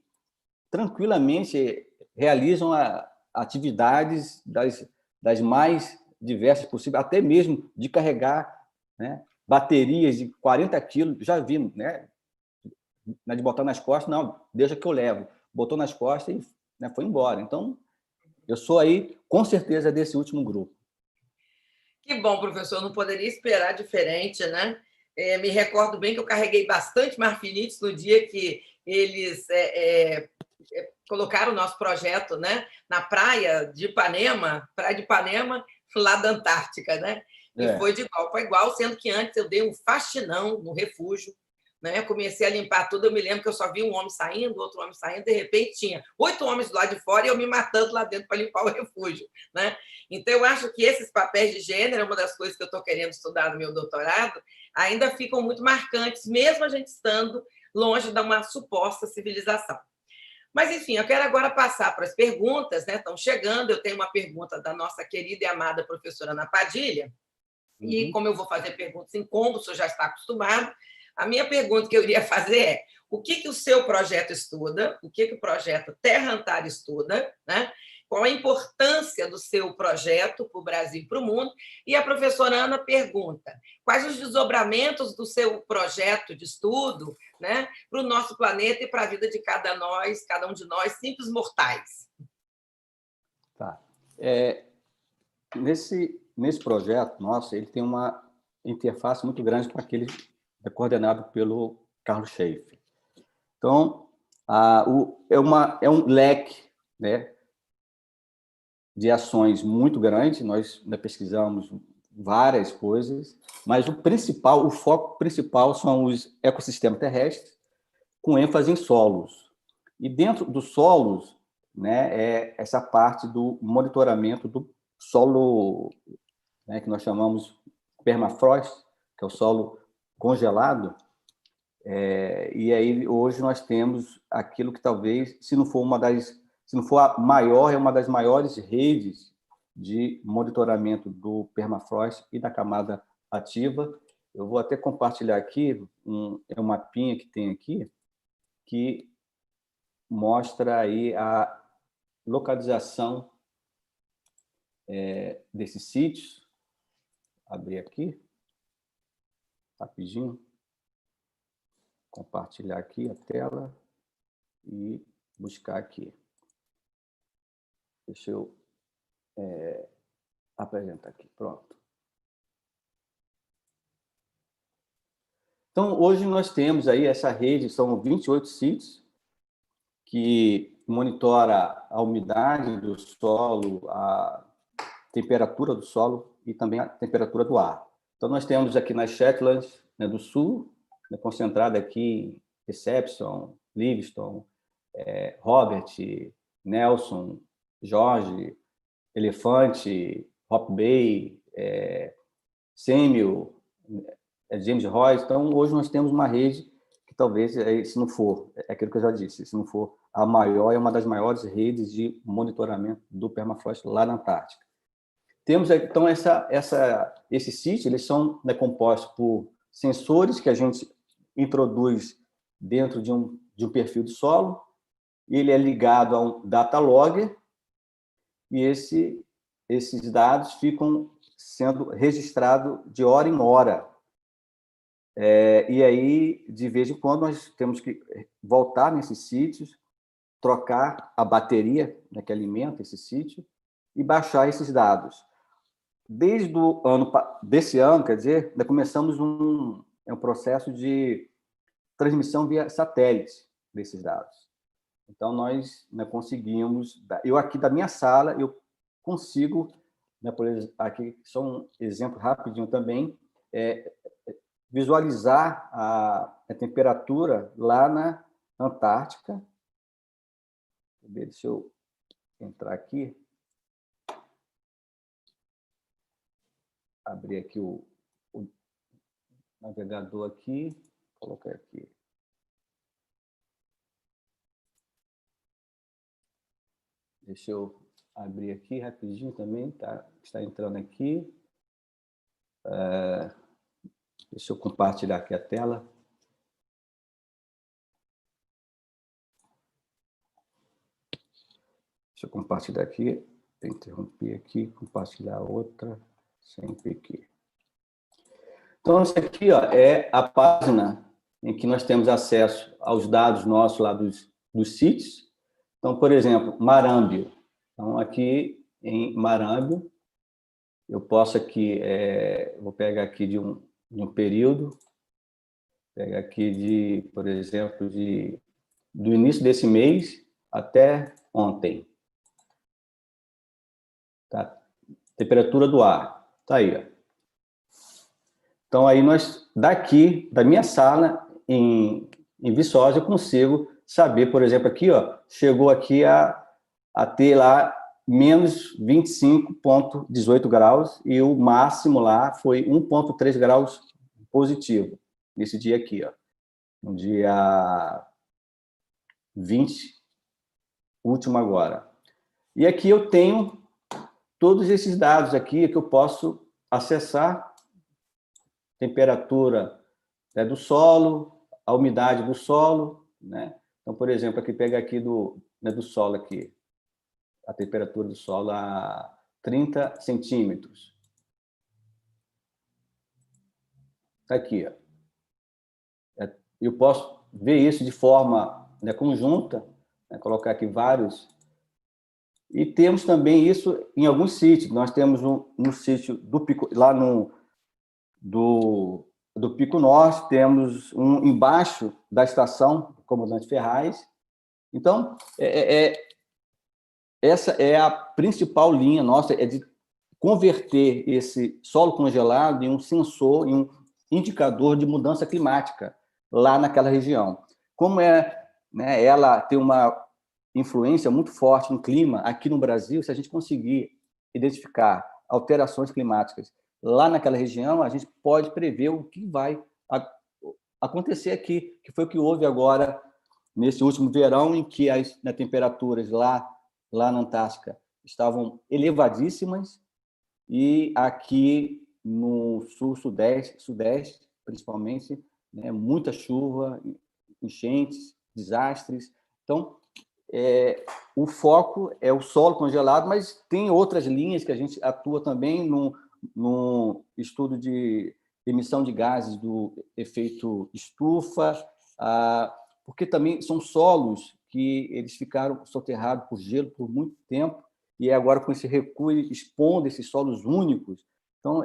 Speaker 3: tranquilamente realizam atividades das mais diversas possíveis, até mesmo de carregar, né, baterias de 40 quilos, já vimos, né, de botar nas costas, não, deixa que eu levo. Botou nas costas e, né, foi embora. Então, eu sou aí, com certeza, desse último grupo.
Speaker 2: Que bom, professor, não poderia esperar diferente, né? Me recordo bem que eu carreguei bastante marfinites no dia que eles colocaram o nosso projeto, né, na praia de Ipanema, lá da Antártica, né? E foi de igual para igual, sendo que antes eu dei um faxinão no refúgio, né? Eu comecei a limpar tudo, eu me lembro que eu só vi um homem saindo, outro homem saindo, de repente tinha 8 homens do lado de fora e eu me matando lá dentro para limpar o refúgio, né? Então, eu acho que esses papéis de gênero, uma das coisas que eu estou querendo estudar no meu doutorado, ainda ficam muito marcantes, mesmo a gente estando longe de uma suposta civilização. Mas, enfim, eu quero agora passar para as perguntas, né? Estão chegando, eu tenho uma pergunta da nossa querida e amada professora Ana Padilha, e como eu vou fazer perguntas em combo, o senhor já está acostumado, a minha pergunta que eu iria fazer é: o que o seu projeto estuda, o que o projeto Terra Antar estuda, né? Qual a importância do seu projeto para o Brasil e para o mundo? E a professora Ana pergunta: quais os desdobramentos do seu projeto de estudo, né, para o nosso planeta e para a vida de cada um de nós, simples mortais?
Speaker 3: Tá. Nesse projeto nosso, ele tem uma interface muito grande com aquele coordenado pelo Carlos Schaefer. Então, é um leque, né, de ações muito grande. Nós pesquisamos várias coisas, mas o foco principal são os ecossistemas terrestres, com ênfase em solos. E dentro dos solos, né, é essa parte do monitoramento do solo, né, que nós chamamos permafrost, que é o solo congelado. E aí hoje nós temos aquilo que talvez, se não for a maior, é uma das maiores redes de monitoramento do permafrost e da camada ativa. Eu vou até compartilhar aqui um mapinha que tem aqui, que mostra aí a localização desses sítios. Abrir aqui, rapidinho, compartilhar aqui a tela e buscar aqui. Deixa eu apresentar aqui, pronto. Então, hoje nós temos aí essa rede, são 28 sítios, que monitora a umidade do solo, a temperatura do solo e também a temperatura do ar. Então, nós temos aqui nas Shetlands, né, do Sul, né, concentrada aqui em Reception, Livingston, Robert, Nelson, Jorge, Elefante, Hop Bay, Samuel, James Royce. Então, hoje nós temos uma rede que talvez, se não for, é aquilo que eu já disse, se não for a maior, é uma das maiores redes de monitoramento do permafrost lá na Antártica. Temos, então, esses sítios, eles são, né, compostos por sensores que a gente introduz dentro de um perfil de solo, ele é ligado a um data logger, e esses dados ficam sendo registrados de hora em hora. E aí, de vez em quando, nós temos que voltar nesses sítios, trocar a bateria, né, que alimenta esse sítio, e baixar esses dados. Desde desse ano, quer dizer, nós começamos um processo de transmissão via satélite desses dados. Então, nós, né, conseguimos... Eu aqui da minha sala, eu consigo, né, por exemplo, aqui só um exemplo rapidinho também, visualizar a temperatura lá na Antártica. Deixa eu entrar aqui. Abrir aqui o navegador aqui, colocar aqui. Deixa eu abrir aqui rapidinho também, tá? Está entrando aqui. Deixa eu compartilhar aqui a tela. Deixa eu compartilhar aqui, interromper aqui, compartilhar outra, sempre aqui. Então, isso aqui, ó, é a página em que nós temos acesso aos dados nossos lá dos sítios. Então, por exemplo, Marâmbio. Então, aqui em Marâmbio, eu posso aqui, vou pegar aqui de um período, pegar aqui por exemplo, do início desse mês até ontem. Tá? Temperatura do ar. Tá aí, ó. Então, aí nós, daqui, da minha sala, em Viçosa, eu consigo saber, por exemplo, aqui, ó, chegou aqui a ter lá menos 25,18 graus e o máximo lá foi 1,3 graus positivo, nesse dia aqui, ó, no dia 20, último agora. E aqui eu tenho todos esses dados aqui que eu posso acessar: temperatura, né, do solo, a umidade do solo, né? Então, por exemplo, aqui pega aqui do solo aqui, a temperatura do solo a 30 centímetros. Está aqui, ó. Eu posso ver isso de forma, né, conjunta, né, colocar aqui vários. E temos também isso em alguns sítios. Nós temos no sítio do Pico, lá do Pico Norte, temos um embaixo da estação do Comandante Ferraz. Então, essa é a principal linha nossa, é de converter esse solo congelado em um sensor, em um indicador de mudança climática lá naquela região. Como né, ela tem uma influência muito forte no clima aqui no Brasil, se a gente conseguir identificar alterações climáticas lá naquela região, a gente pode prever o que vai acontecer aqui, que foi o que houve agora nesse último verão, em que as temperaturas lá na Antártica estavam elevadíssimas, e aqui no sul, sudeste, principalmente, né, muita chuva, enchentes, desastres. Então, o foco é o solo congelado, mas tem outras linhas que a gente atua também no estudo de emissão de gases do efeito estufa, porque também são solos que eles ficaram soterrados por gelo por muito tempo, e agora com esse recuo expondo esses solos únicos. Então,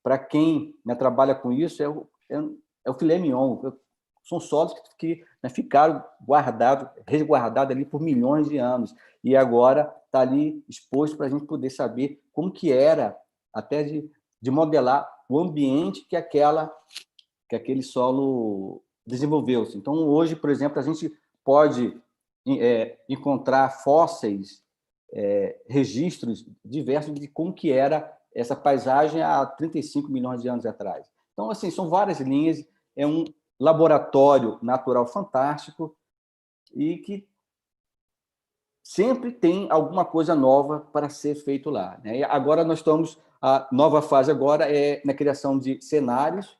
Speaker 3: para quem, né, trabalha com isso, é o filé mignon. São solos que né, ficaram resguardados ali por milhões de anos, e agora está ali exposto para a gente poder saber como que era, até de modelar o ambiente que aquele solo desenvolveu-se. Então, hoje, por exemplo, a gente pode encontrar fósseis, registros diversos de como que era essa paisagem há 35 milhões de anos atrás. Então, assim, são várias linhas, é um laboratório natural fantástico e que sempre tem alguma coisa nova para ser feito lá, né? E agora nós estamos, a nova fase agora é na criação de cenários,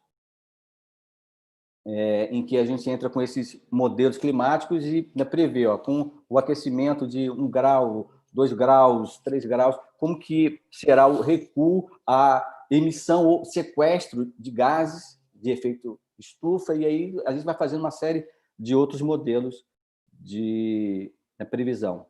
Speaker 3: em que a gente entra com esses modelos climáticos e prevê, com o aquecimento de 1 grau, 2 graus, 3 graus, como que será o recuo, a emissão ou sequestro de gases de efeito estufa, e aí a gente vai fazendo uma série de outros modelos de previsão.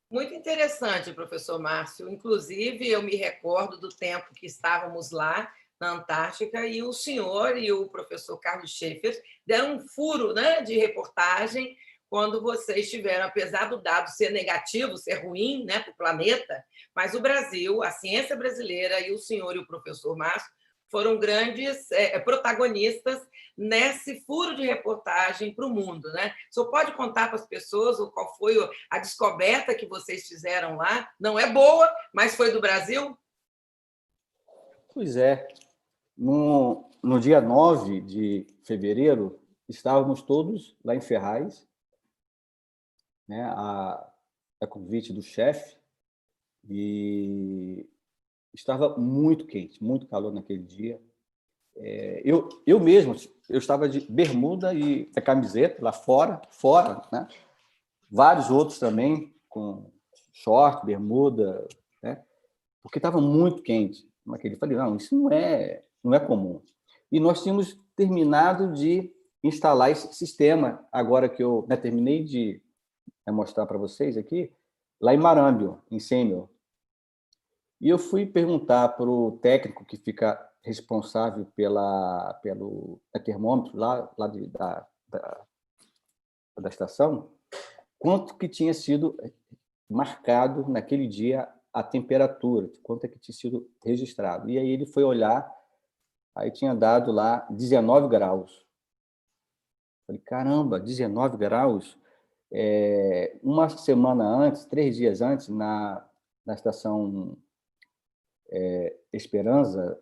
Speaker 2: Muito interessante, professor Márcio. Inclusive, eu me recordo do tempo que estávamos lá na Antártica e o senhor e o professor Carlos Schaefer deram um furo, né, de reportagem quando vocês tiveram, apesar do dado ser negativo, ser ruim, né, para o planeta, mas o Brasil, a ciência brasileira e o senhor e o professor Márcio foram grandes protagonistas nesse furo de reportagem para o mundo, né? O senhor pode contar para as pessoas qual foi a descoberta que vocês fizeram lá? Não é boa, mas foi do Brasil?
Speaker 3: Pois é. No dia 9 de fevereiro, estávamos todos lá em Ferraz, né, a convite do chefe, e estava muito quente, muito calor naquele dia. Eu mesmo, eu estava de bermuda e camiseta lá fora, né? Vários outros também com short, bermuda, né? Porque estava muito quente naquele. Falei, não, isso não é comum. E nós tínhamos terminado de instalar esse sistema, agora que eu terminei de mostrar para vocês aqui, lá em Marâmbio, em Sêmio. E eu fui perguntar para o técnico que fica responsável pelo termômetro lá da estação, quanto que tinha sido marcado naquele dia a temperatura, quanto é que tinha sido registrado. E aí ele foi olhar aí tinha dado lá 19 graus. Falei, caramba, 19 graus? Uma semana antes, 3 dias antes, na estação Esperança,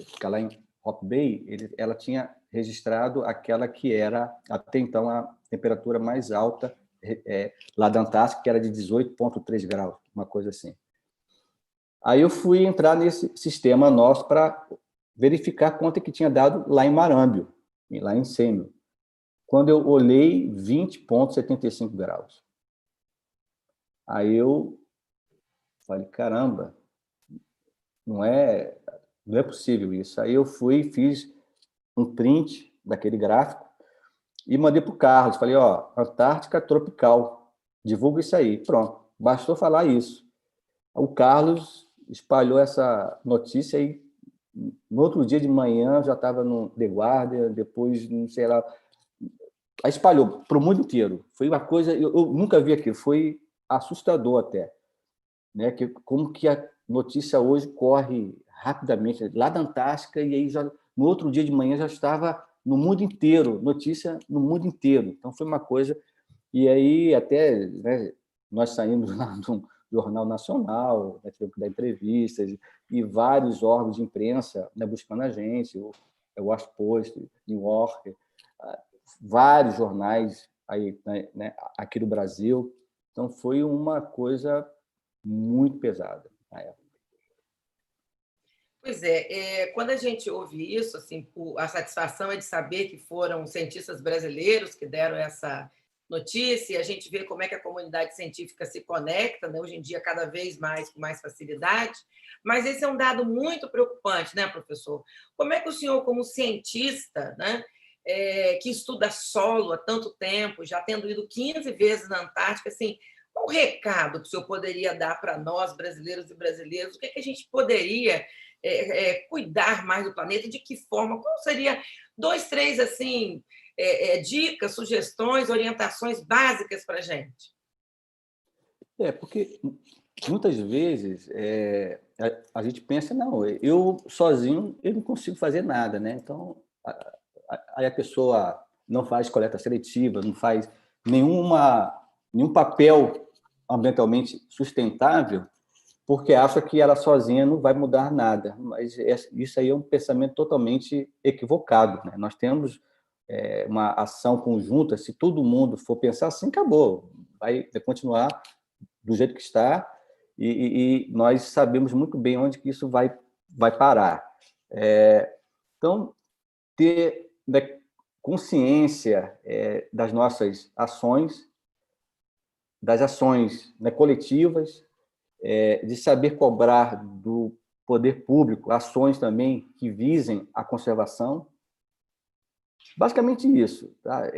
Speaker 3: fica lá em Hop Bay, ela tinha registrado aquela que era, até então, a temperatura mais alta lá da Antártica, que era de 18,3 graus, uma coisa assim. Aí eu fui entrar nesse sistema nosso para verificar quanto é que tinha dado lá em Marâmbio, lá em Sêmio. Quando eu olhei, 20,75 graus. Aí eu falei, caramba, não é possível isso. Aí eu fui e fiz um print daquele gráfico e mandei para o Carlos. Falei, ó, Antártica tropical, divulga isso aí. Pronto, bastou falar isso. O Carlos espalhou essa notícia e no outro dia de manhã já estava no The Guardian, depois, não sei lá, aí espalhou para o mundo inteiro. Foi uma coisa, eu nunca vi aquilo, foi assustador até, né? Como que a notícia hoje corre rapidamente lá da Antártica e aí já no outro dia de manhã já estava no mundo inteiro, notícia no mundo inteiro. Então foi uma coisa, e aí até, né, nós saímos lá do Jornal Nacional, né, tivemos que dar entrevistas, e vários órgãos de imprensa, né, buscando a gente, o Washington Post, New York, vários jornais aí, né, aqui do Brasil. Então foi uma coisa muito pesada na época.
Speaker 2: Pois é, quando a gente ouve isso, assim, a satisfação é de saber que foram cientistas brasileiros que deram essa notícia, e a gente vê como é que a comunidade científica se conecta, né, hoje em dia, cada vez mais, com mais facilidade, mas esse é um dado muito preocupante, né, professor? Como é que o senhor, como cientista, né, que estuda solo há tanto tempo, já tendo ido 15 vezes na Antártica, assim, qual o recado que o senhor poderia dar para nós, brasileiros e brasileiras? O que é que a gente poderia cuidar mais do planeta? De que forma? Qual seria 2, 3 assim, dicas, sugestões, orientações básicas para a gente?
Speaker 3: Porque muitas vezes a gente pensa, não, eu sozinho eu não consigo fazer nada, né? Então, aí a pessoa não faz coleta seletiva, não faz nenhum papel ambientalmente sustentável, porque acha que ela sozinha não vai mudar nada. Mas isso aí é um pensamento totalmente equivocado, né? Nós temos uma ação conjunta, se todo mundo for pensar assim, acabou, vai continuar do jeito que está, e nós sabemos muito bem onde que isso vai parar. Então, ter, né, consciência das nossas ações, das ações, né, coletivas, de saber cobrar do poder público ações também que visem a conservação. Basicamente isso, tá?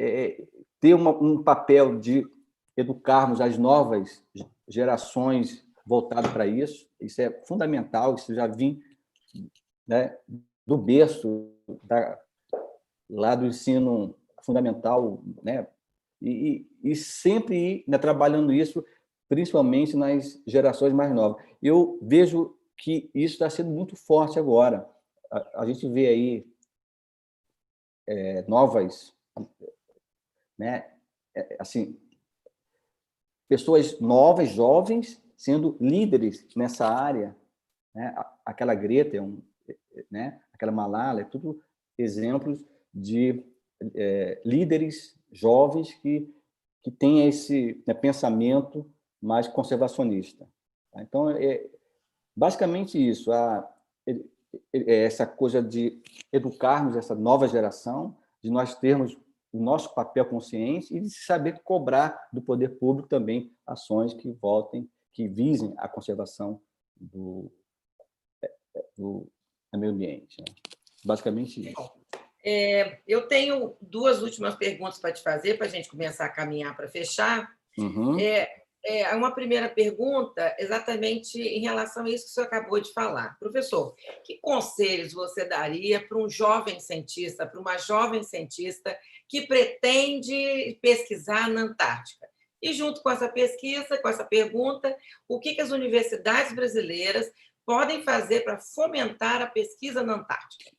Speaker 3: Ter um papel de educarmos as novas gerações voltado para isso. Isso é fundamental, isso já vem, né, do berço, lá do ensino fundamental, né? E sempre ir, né, trabalhando isso, principalmente nas gerações mais novas. Eu vejo que isso está sendo muito forte agora. A gente vê aí novas, né, assim, pessoas novas, jovens, sendo líderes nessa área, né? Aquela Greta, né? Aquela Malala, é tudo exemplos de líderes jovens que têm esse, né, pensamento mais conservacionista. Tá? Então, basicamente isso, essa coisa de educarmos essa nova geração, de nós termos o nosso papel consciente e de saber cobrar do poder público também ações que visem a conservação do meio ambiente. Né? Basicamente isso.
Speaker 2: Eu tenho 2 últimas perguntas para te fazer, para a gente começar a caminhar para fechar.
Speaker 3: Uhum.
Speaker 2: Uma primeira pergunta, exatamente em relação a isso que o senhor acabou de falar. Professor, que conselhos você daria para um jovem cientista, para uma jovem cientista que pretende pesquisar na Antártica? E, junto com essa pesquisa, com essa pergunta, o que as universidades brasileiras podem fazer para fomentar a pesquisa na Antártica?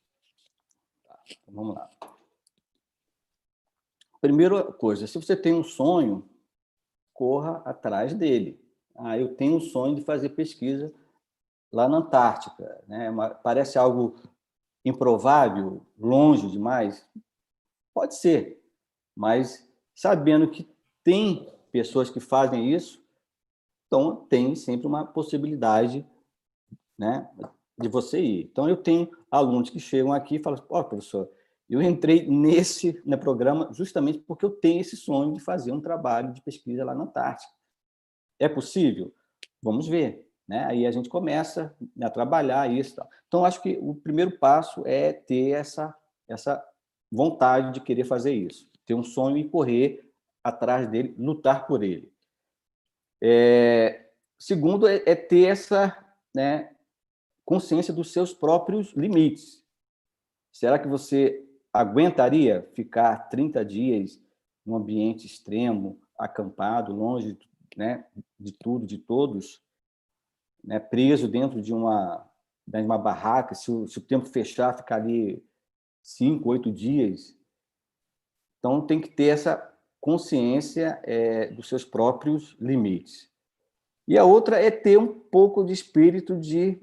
Speaker 3: Então, vamos lá. Primeira coisa, se você tem um sonho, corra atrás dele. Eu tenho um sonho de fazer pesquisa lá na Antártica, né? Parece algo improvável, longe demais? Pode ser, mas sabendo que tem pessoas que fazem isso, então tem sempre uma possibilidade, né, de você ir. Então, eu tenho alunos que chegam aqui e falam: professor, eu entrei nesse programa justamente porque eu tenho esse sonho de fazer um trabalho de pesquisa lá na Antártica. É possível? Vamos ver. Né? Aí a gente começa a trabalhar isso. Então, acho que o primeiro passo é ter essa vontade de querer fazer isso, ter um sonho e correr atrás dele, lutar por ele. Segundo, é ter essa, né, consciência dos seus próprios limites. Será que você aguentaria ficar 30 dias num ambiente extremo, acampado, longe, né, de tudo, de todos, né, preso dentro de uma barraca? Se o tempo fechar, ficar ali 5, 8 dias. Então, tem que ter essa consciência dos seus próprios limites. E a outra é ter um pouco de espírito de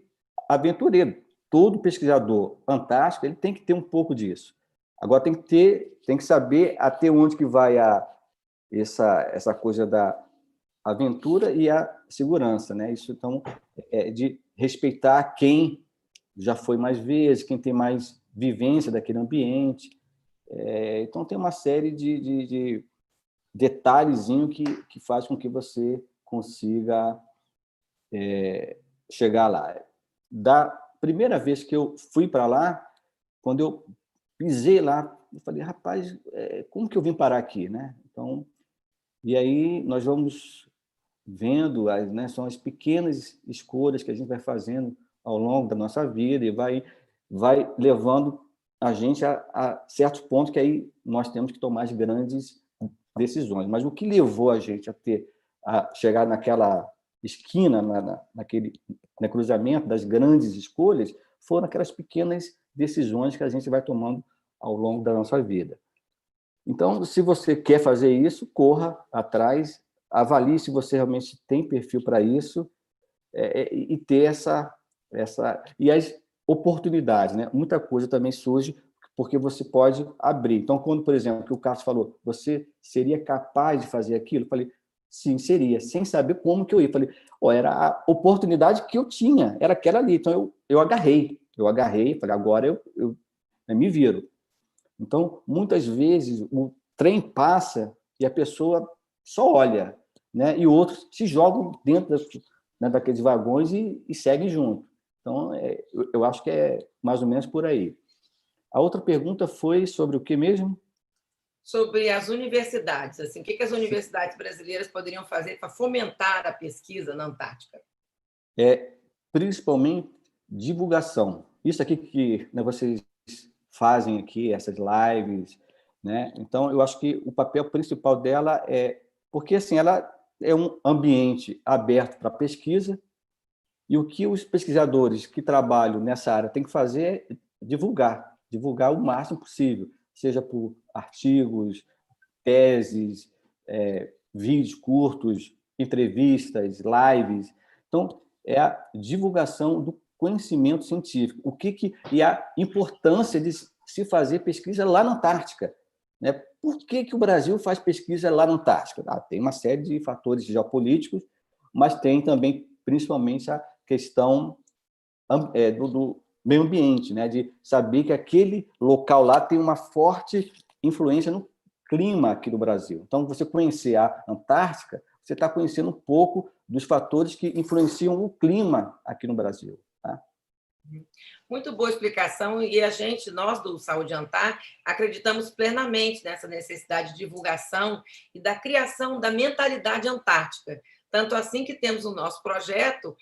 Speaker 3: aventureiro. Todo pesquisador antártico ele tem que ter um pouco disso. Agora, tem que saber até onde que vai essa coisa da aventura e a segurança, né? Isso, então, é de respeitar quem já foi mais vezes, quem tem mais vivência daquele ambiente. Então, tem uma série de detalhezinho que faz com que você consiga chegar lá. Da primeira vez que eu fui para lá, quando eu pisei lá, eu falei: rapaz, como que eu vim parar aqui, né? Então, e aí nós vamos vendo, né, são as pequenas escolhas que a gente vai fazendo ao longo da nossa vida e vai levando a gente a certos pontos que aí nós temos que tomar as grandes decisões. Mas o que levou a gente a chegar naquela esquina, naquele cruzamento das grandes escolhas, foram aquelas pequenas decisões que a gente vai tomando ao longo da nossa vida. Então, se você quer fazer isso, corra atrás, avalie se você realmente tem perfil para isso, e ter essa e as oportunidades, né? Muita coisa também surge porque você pode abrir. Então, quando, por exemplo, que o Cássio falou, você seria capaz de fazer aquilo? Eu falei: sim, seria, sem saber como que eu ia. Eu falei: era a oportunidade que eu tinha, era aquela ali. Então, eu agarrei, falei: agora eu me viro. Então, muitas vezes, o trem passa e a pessoa só olha, né? E outros se jogam dentro daqueles vagões e seguem junto. Então, eu acho que é mais ou menos por aí. A outra pergunta foi sobre o que mesmo?
Speaker 2: Sobre as universidades. Assim, o que as universidades brasileiras poderiam fazer para fomentar a pesquisa na Antártica?
Speaker 3: Principalmente divulgação. Isso aqui que, né, vocês fazem aqui, essas lives, né? Então, eu acho que o papel principal dela porque assim, ela é um ambiente aberto para pesquisa, e o que os pesquisadores que trabalham nessa área têm que fazer é divulgar o máximo possível, seja por artigos, teses, vídeos curtos, entrevistas, lives. Então, é a divulgação do conhecimento científico. E a importância de se fazer pesquisa lá na Antártica, né? Por que o Brasil faz pesquisa lá na Antártica? Tem uma série de fatores geopolíticos, mas tem também, principalmente, a questão do meio ambiente, né? De saber que aquele local lá tem uma forte influência no clima aqui do Brasil. Então, você conhecer a Antártica, você está conhecendo um pouco dos fatores que influenciam o clima aqui no Brasil. Tá?
Speaker 2: Muito boa explicação, e nós do Saúde Antar, acreditamos plenamente nessa necessidade de divulgação e da criação da mentalidade antártica. Tanto assim que temos o nosso projeto,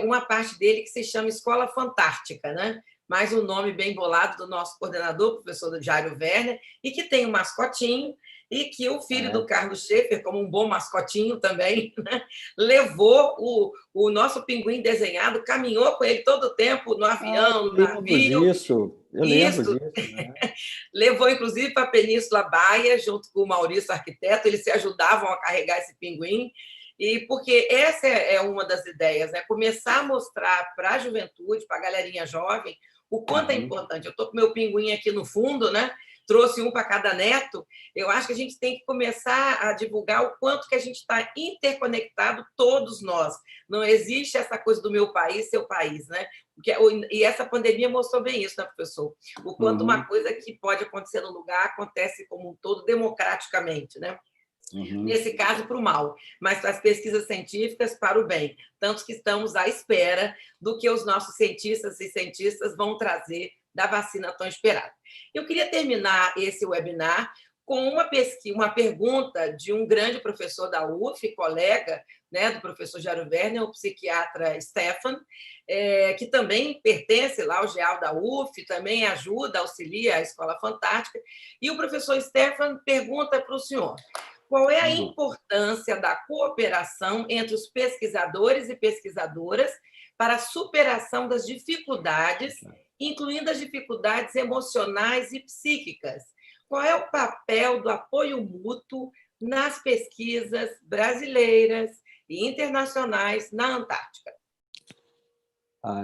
Speaker 2: uma parte dele que se chama Escola Fantártica, né? mais um nome bem bolado do nosso coordenador, professor Jairo Werner, e que tem um mascotinho, e que o filho do Carlos Schaefer, como um bom mascotinho também, né, levou o nosso pinguim desenhado, caminhou com ele todo o tempo no avião, no navio.
Speaker 3: Eu lembro disso. Né?
Speaker 2: Levou, inclusive, para a Península Baia, junto com o Maurício, arquiteto, eles se ajudavam a carregar esse pinguim. E porque essa é uma das ideias, né? Começar a mostrar para a juventude, para a galerinha jovem, o quanto é importante. Eu estou com meu pinguim aqui no fundo, né? Trouxe um para cada neto. Eu acho que a gente tem que começar a divulgar o quanto que a gente está interconectado, todos nós. Não existe essa coisa do meu país, seu país, né? E essa pandemia mostrou bem isso, né, professor? O quanto uma coisa que pode acontecer no lugar acontece como um todo, democraticamente, né? Nesse caso, para o mal, mas para as pesquisas científicas, para o bem. Tanto que estamos à espera do que os nossos cientistas e cientistas vão trazer da vacina tão esperada. Eu queria terminar esse webinar com uma pergunta de um grande professor da UF, colega, né, do professor Jairo Werner, o psiquiatra Stefan, que também pertence lá ao GEAL da UF, também ajuda, auxilia a Escola Fantástica. E o professor Stefan pergunta para o senhor: qual é a importância da cooperação entre os pesquisadores e pesquisadoras para a superação das dificuldades, incluindo as dificuldades emocionais e psíquicas? Qual é o papel do apoio mútuo nas pesquisas brasileiras e internacionais na Antártica?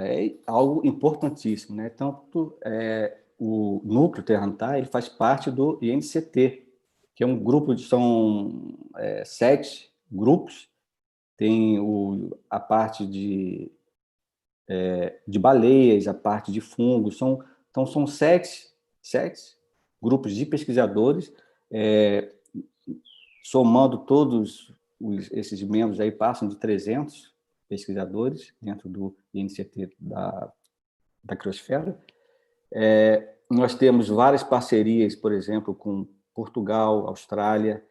Speaker 3: É algo importantíssimo, né? Tanto o Núcleo Terra Antártica, ele faz parte do INCT, que é um grupo são 7 grupos. Tem a parte de baleias, a parte de fungos, então são 7 grupos de pesquisadores, somando todos esses membros aí, passam de 300 pesquisadores dentro do INCT da Criosfera. Nós temos várias parcerias, por exemplo, com Portugal, Austrália,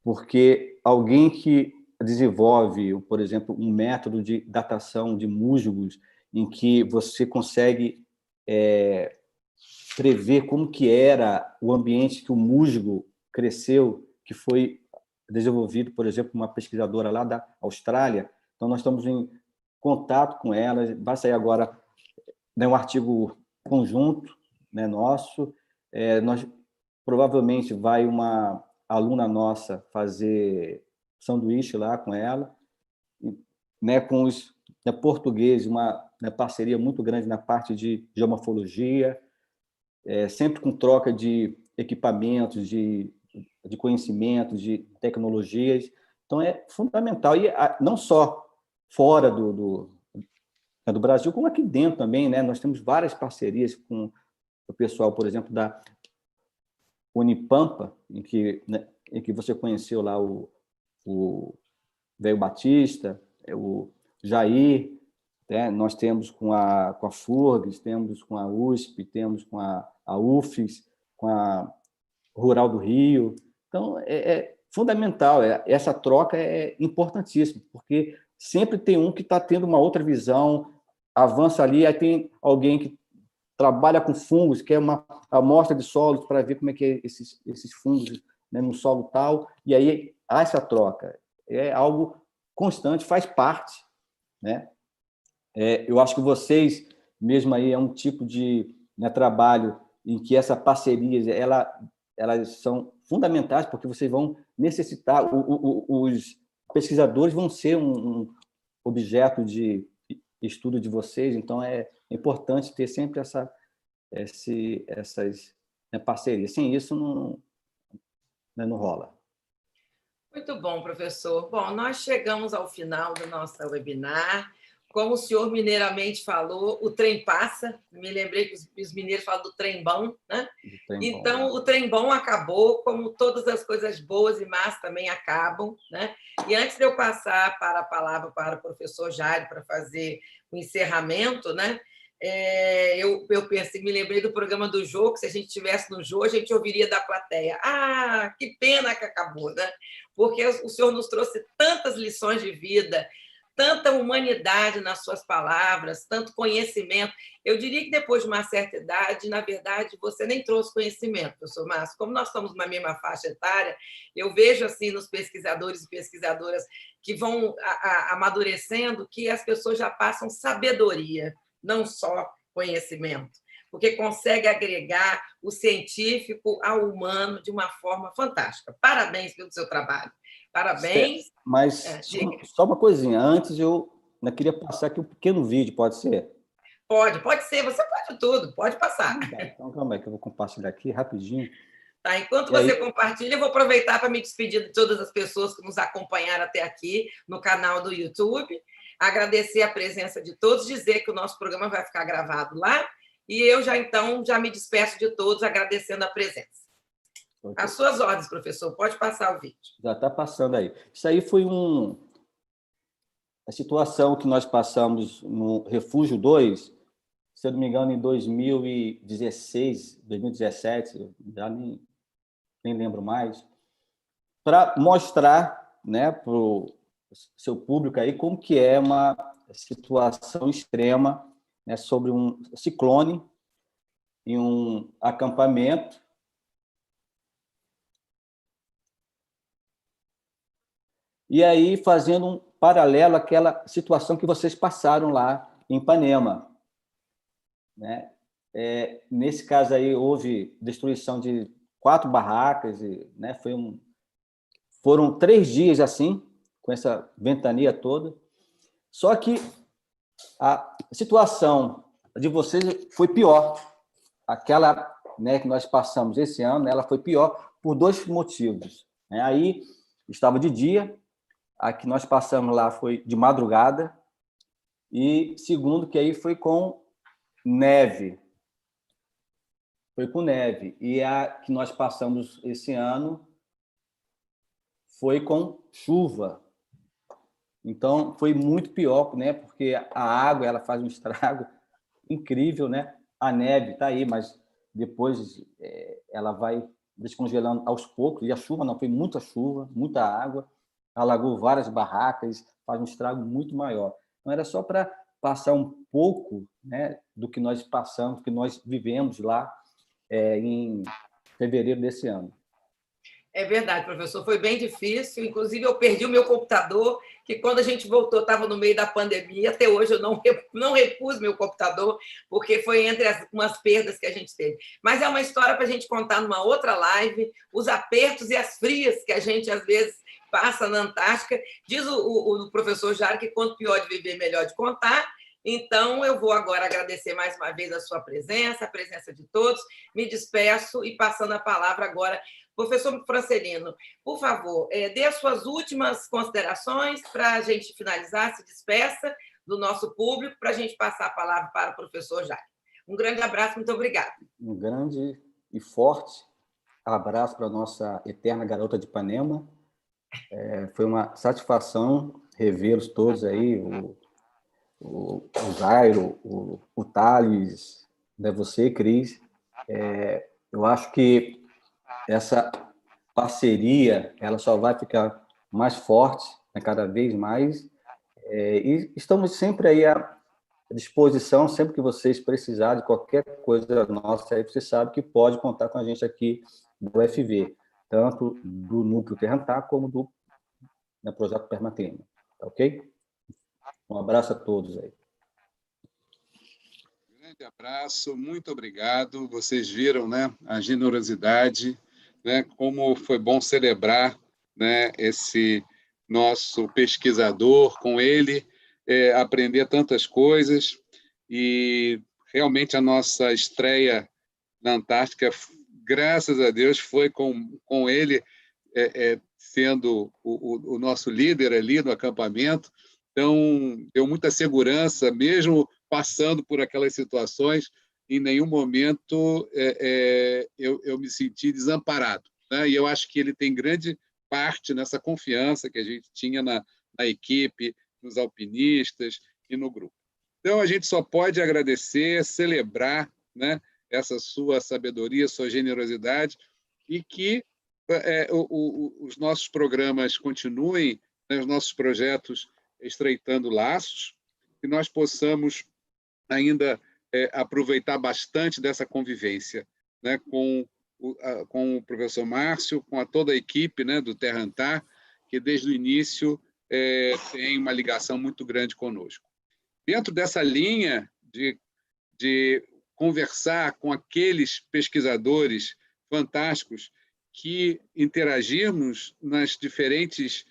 Speaker 3: porque alguém que desenvolve, por exemplo, um método de datação de musgos em que você consegue prever como que era o ambiente que o musgo cresceu, que foi desenvolvido, por exemplo, uma pesquisadora lá da Austrália. Então, nós estamos em contato com ela. Vai sair agora, né, um artigo conjunto, né, nosso. Nós provavelmente vai uma aluna nossa fazer sanduíche lá com ela, né, com os portugueses, uma parceria muito grande na parte de geomorfologia, sempre com troca de equipamentos, de conhecimentos, de tecnologias. Então, é fundamental. E não só fora do Brasil, como aqui dentro também, né? Nós temos várias parcerias com o pessoal, por exemplo, da Unipampa, em que você conheceu lá o Velho Batista, o Jair, né? Nós temos com a FURGS, temos com a USP, temos com a UFES, com a Rural do Rio. Então, é fundamental, essa troca é importantíssima, porque sempre tem um que está tendo uma outra visão, avança ali, aí tem alguém que trabalha com fungos, que é uma amostra de solos para ver como é que é esses fungos, né, no solo tal, e aí há essa troca. É algo constante, faz parte, né? Eu acho que vocês, mesmo aí, é um tipo de, né, trabalho em que essa parceria, elas são fundamentais, porque vocês vão necessitar, os pesquisadores vão ser um objeto de estudo de vocês, então é importante ter sempre essas, né, parcerias. Sem isso, não rola.
Speaker 2: Muito bom, professor. Bom, nós chegamos ao final do nosso webinar. Como o senhor mineiramente falou, o trem passa. Me lembrei que os mineiros falam do trem bom, né? Então, o trem bom acabou, como todas as coisas boas e más também acabam, né? E antes de eu passar para a palavra para o professor Jairo para fazer o encerramento, né? Eu pensei, me lembrei do programa do Jô, que se a gente estivesse no Jô, a gente ouviria da plateia. Ah, que pena que acabou, né? Porque o senhor nos trouxe tantas lições de vida, tanta humanidade nas suas palavras, tanto conhecimento. Eu diria que depois de uma certa idade, na verdade, você nem trouxe conhecimento, professor Márcio. Como nós estamos na mesma faixa etária, eu vejo assim nos pesquisadores e pesquisadoras que vão amadurecendo que as pessoas já passam sabedoria, não só conhecimento, porque consegue agregar o científico ao humano de uma forma fantástica. Parabéns pelo seu trabalho. Parabéns.
Speaker 3: Mas só uma coisinha, antes eu ainda queria passar aqui um pequeno vídeo, pode ser?
Speaker 2: Pode ser, você pode tudo, pode passar.
Speaker 3: Então, calma aí, que eu vou compartilhar aqui rapidinho.
Speaker 2: Tá, enquanto você compartilha, eu vou aproveitar para me despedir de todas as pessoas que nos acompanharam até aqui no canal do YouTube, agradecer a presença de todos, dizer que o nosso programa vai ficar gravado lá, e eu já me despeço de todos, agradecendo a presença. Okay. As suas ordens, professor, pode passar o vídeo.
Speaker 3: Já está passando aí. Isso aí foi a situação que nós passamos no Refúgio 2, se eu não me engano, em 2016, 2017, já nem lembro mais, para mostrar, né, para o seu público aí como que é uma situação extrema, né, sobre um ciclone em um acampamento. E aí, fazendo um paralelo àquela situação que vocês passaram lá em Ipanema, né? Nesse caso aí, houve destruição de 4 barracas, né? Foram 3 dias assim, com essa ventania toda. Só que a situação de vocês foi pior. Aquela, né, que nós passamos esse ano, ela foi pior por 2 motivos. Aí, estava de dia, a que nós passamos lá foi de madrugada, e segundo, que aí foi com neve. Foi com neve. E a que nós passamos esse ano foi com chuva. Então, foi muito pior, né? Porque a água ela faz um estrago incrível, né? A neve está aí, mas depois ela vai descongelando aos poucos. E a chuva não, foi muita chuva, muita água, alagou várias barracas, faz um estrago muito maior. Então, era só para passar um pouco, né, do que nós passamos, do que nós vivemos lá em fevereiro desse ano.
Speaker 2: É verdade, professor, foi bem difícil. Inclusive, eu perdi o meu computador, que quando a gente voltou, estava no meio da pandemia. Até hoje eu não repus meu computador, porque foi entre umas perdas que a gente teve. Mas é uma história para a gente contar numa outra live, os apertos e as frias que a gente, às vezes, passa na Antártica. Diz o professor Jário que quanto pior de viver, melhor de contar. Então, eu vou agora agradecer mais uma vez a sua presença, a presença de todos. Me despeço e passando a palavra agora. Professor Francelino, por favor, dê as suas últimas considerações para a gente finalizar, se despeça do nosso público, para a gente passar a palavra para o professor Jário. Um grande abraço, muito obrigada.
Speaker 3: Um grande e forte abraço para a nossa eterna garota de Ipanema. Foi uma satisfação revê-los todos aí, o Jairo, o Thales, né, você, Cris. Eu acho que essa parceria ela só vai ficar mais forte, né, cada vez mais, e estamos sempre aí à disposição, sempre que vocês precisarem de qualquer coisa nossa, aí você sabe que pode contar com a gente aqui do UFV, tanto do Núcleo Terra Antártica como do Projeto Permatema, tá ok? Um abraço a todos aí.
Speaker 1: Grande abraço, muito obrigado. Vocês viram, né, a generosidade, né, como foi bom celebrar, né, esse nosso pesquisador, com ele, aprender tantas coisas, e realmente a nossa estreia na Antártica, graças a Deus, foi com ele sendo o nosso líder ali no acampamento. Então, deu muita segurança, mesmo passando por aquelas situações, em nenhum momento eu me senti desamparado, né? E eu acho que ele tem grande parte nessa confiança que a gente tinha na equipe, nos alpinistas e no grupo. Então, a gente só pode agradecer, celebrar, né, essa sua sabedoria, sua generosidade, e que os nossos programas continuem, né, os nossos projetos estreitando laços, que nós possamos ainda aproveitar bastante dessa convivência, né, com o professor Márcio, com toda a equipe, né, do Terra Antar, que desde o início tem uma ligação muito grande conosco. Dentro dessa linha de conversar com aqueles pesquisadores fantásticos que interagimos nas diferentes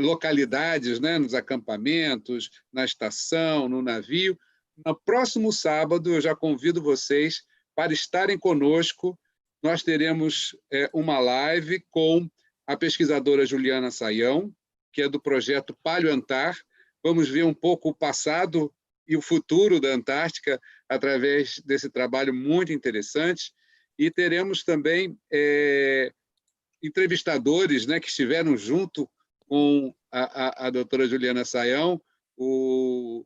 Speaker 1: localidades, né, nos acampamentos, na estação, no navio. No próximo sábado, eu já convido vocês para estarem conosco. Nós teremos uma live com a pesquisadora Juliana Saião, que é do projeto Paleoantar. Vamos ver um pouco o passado e o futuro da Antártica através desse trabalho muito interessante. E teremos também entrevistadores, né, que estiveram junto com a doutora Juliana Saião, o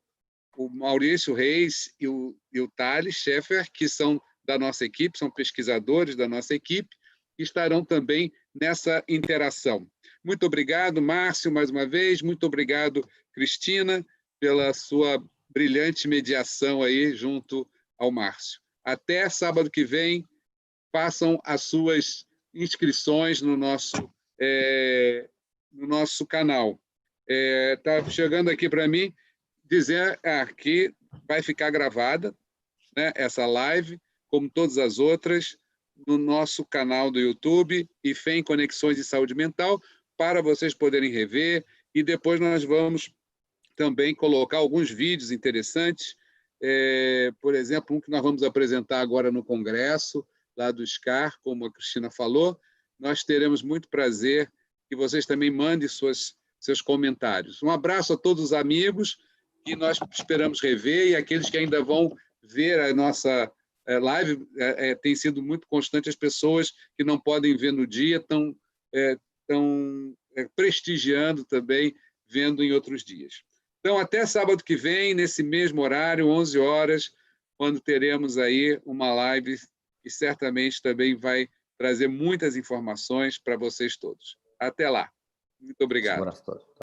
Speaker 1: Maurício Reis e o Thales Schaeffer, que são da nossa equipe, são pesquisadores da nossa equipe, que estarão também nessa interação. Muito obrigado, Márcio, mais uma vez. Muito obrigado, Cristina, pela sua brilhante mediação aí junto ao Márcio. Até sábado que vem, façam as suas inscrições no nosso canal. Está chegando aqui para mim dizer que vai ficar gravada, né, essa live, como todas as outras, no nosso canal do YouTube, IFEM Conexões de Saúde Mental, para vocês poderem rever, e depois nós vamos também colocar alguns vídeos interessantes, por exemplo, um que nós vamos apresentar agora no Congresso, lá do SCAR, como a Cristina falou. Nós teremos muito prazer que vocês também mandem seus comentários. Um abraço a todos os amigos, que nós esperamos rever, e aqueles que ainda vão ver a nossa live, tem sido muito constante, as pessoas que não podem ver no dia estão prestigiando também, vendo em outros dias. Então, até sábado que vem, nesse mesmo horário, 11 horas, quando teremos aí uma live que certamente também vai trazer muitas informações para vocês todos. Até lá. Muito obrigado.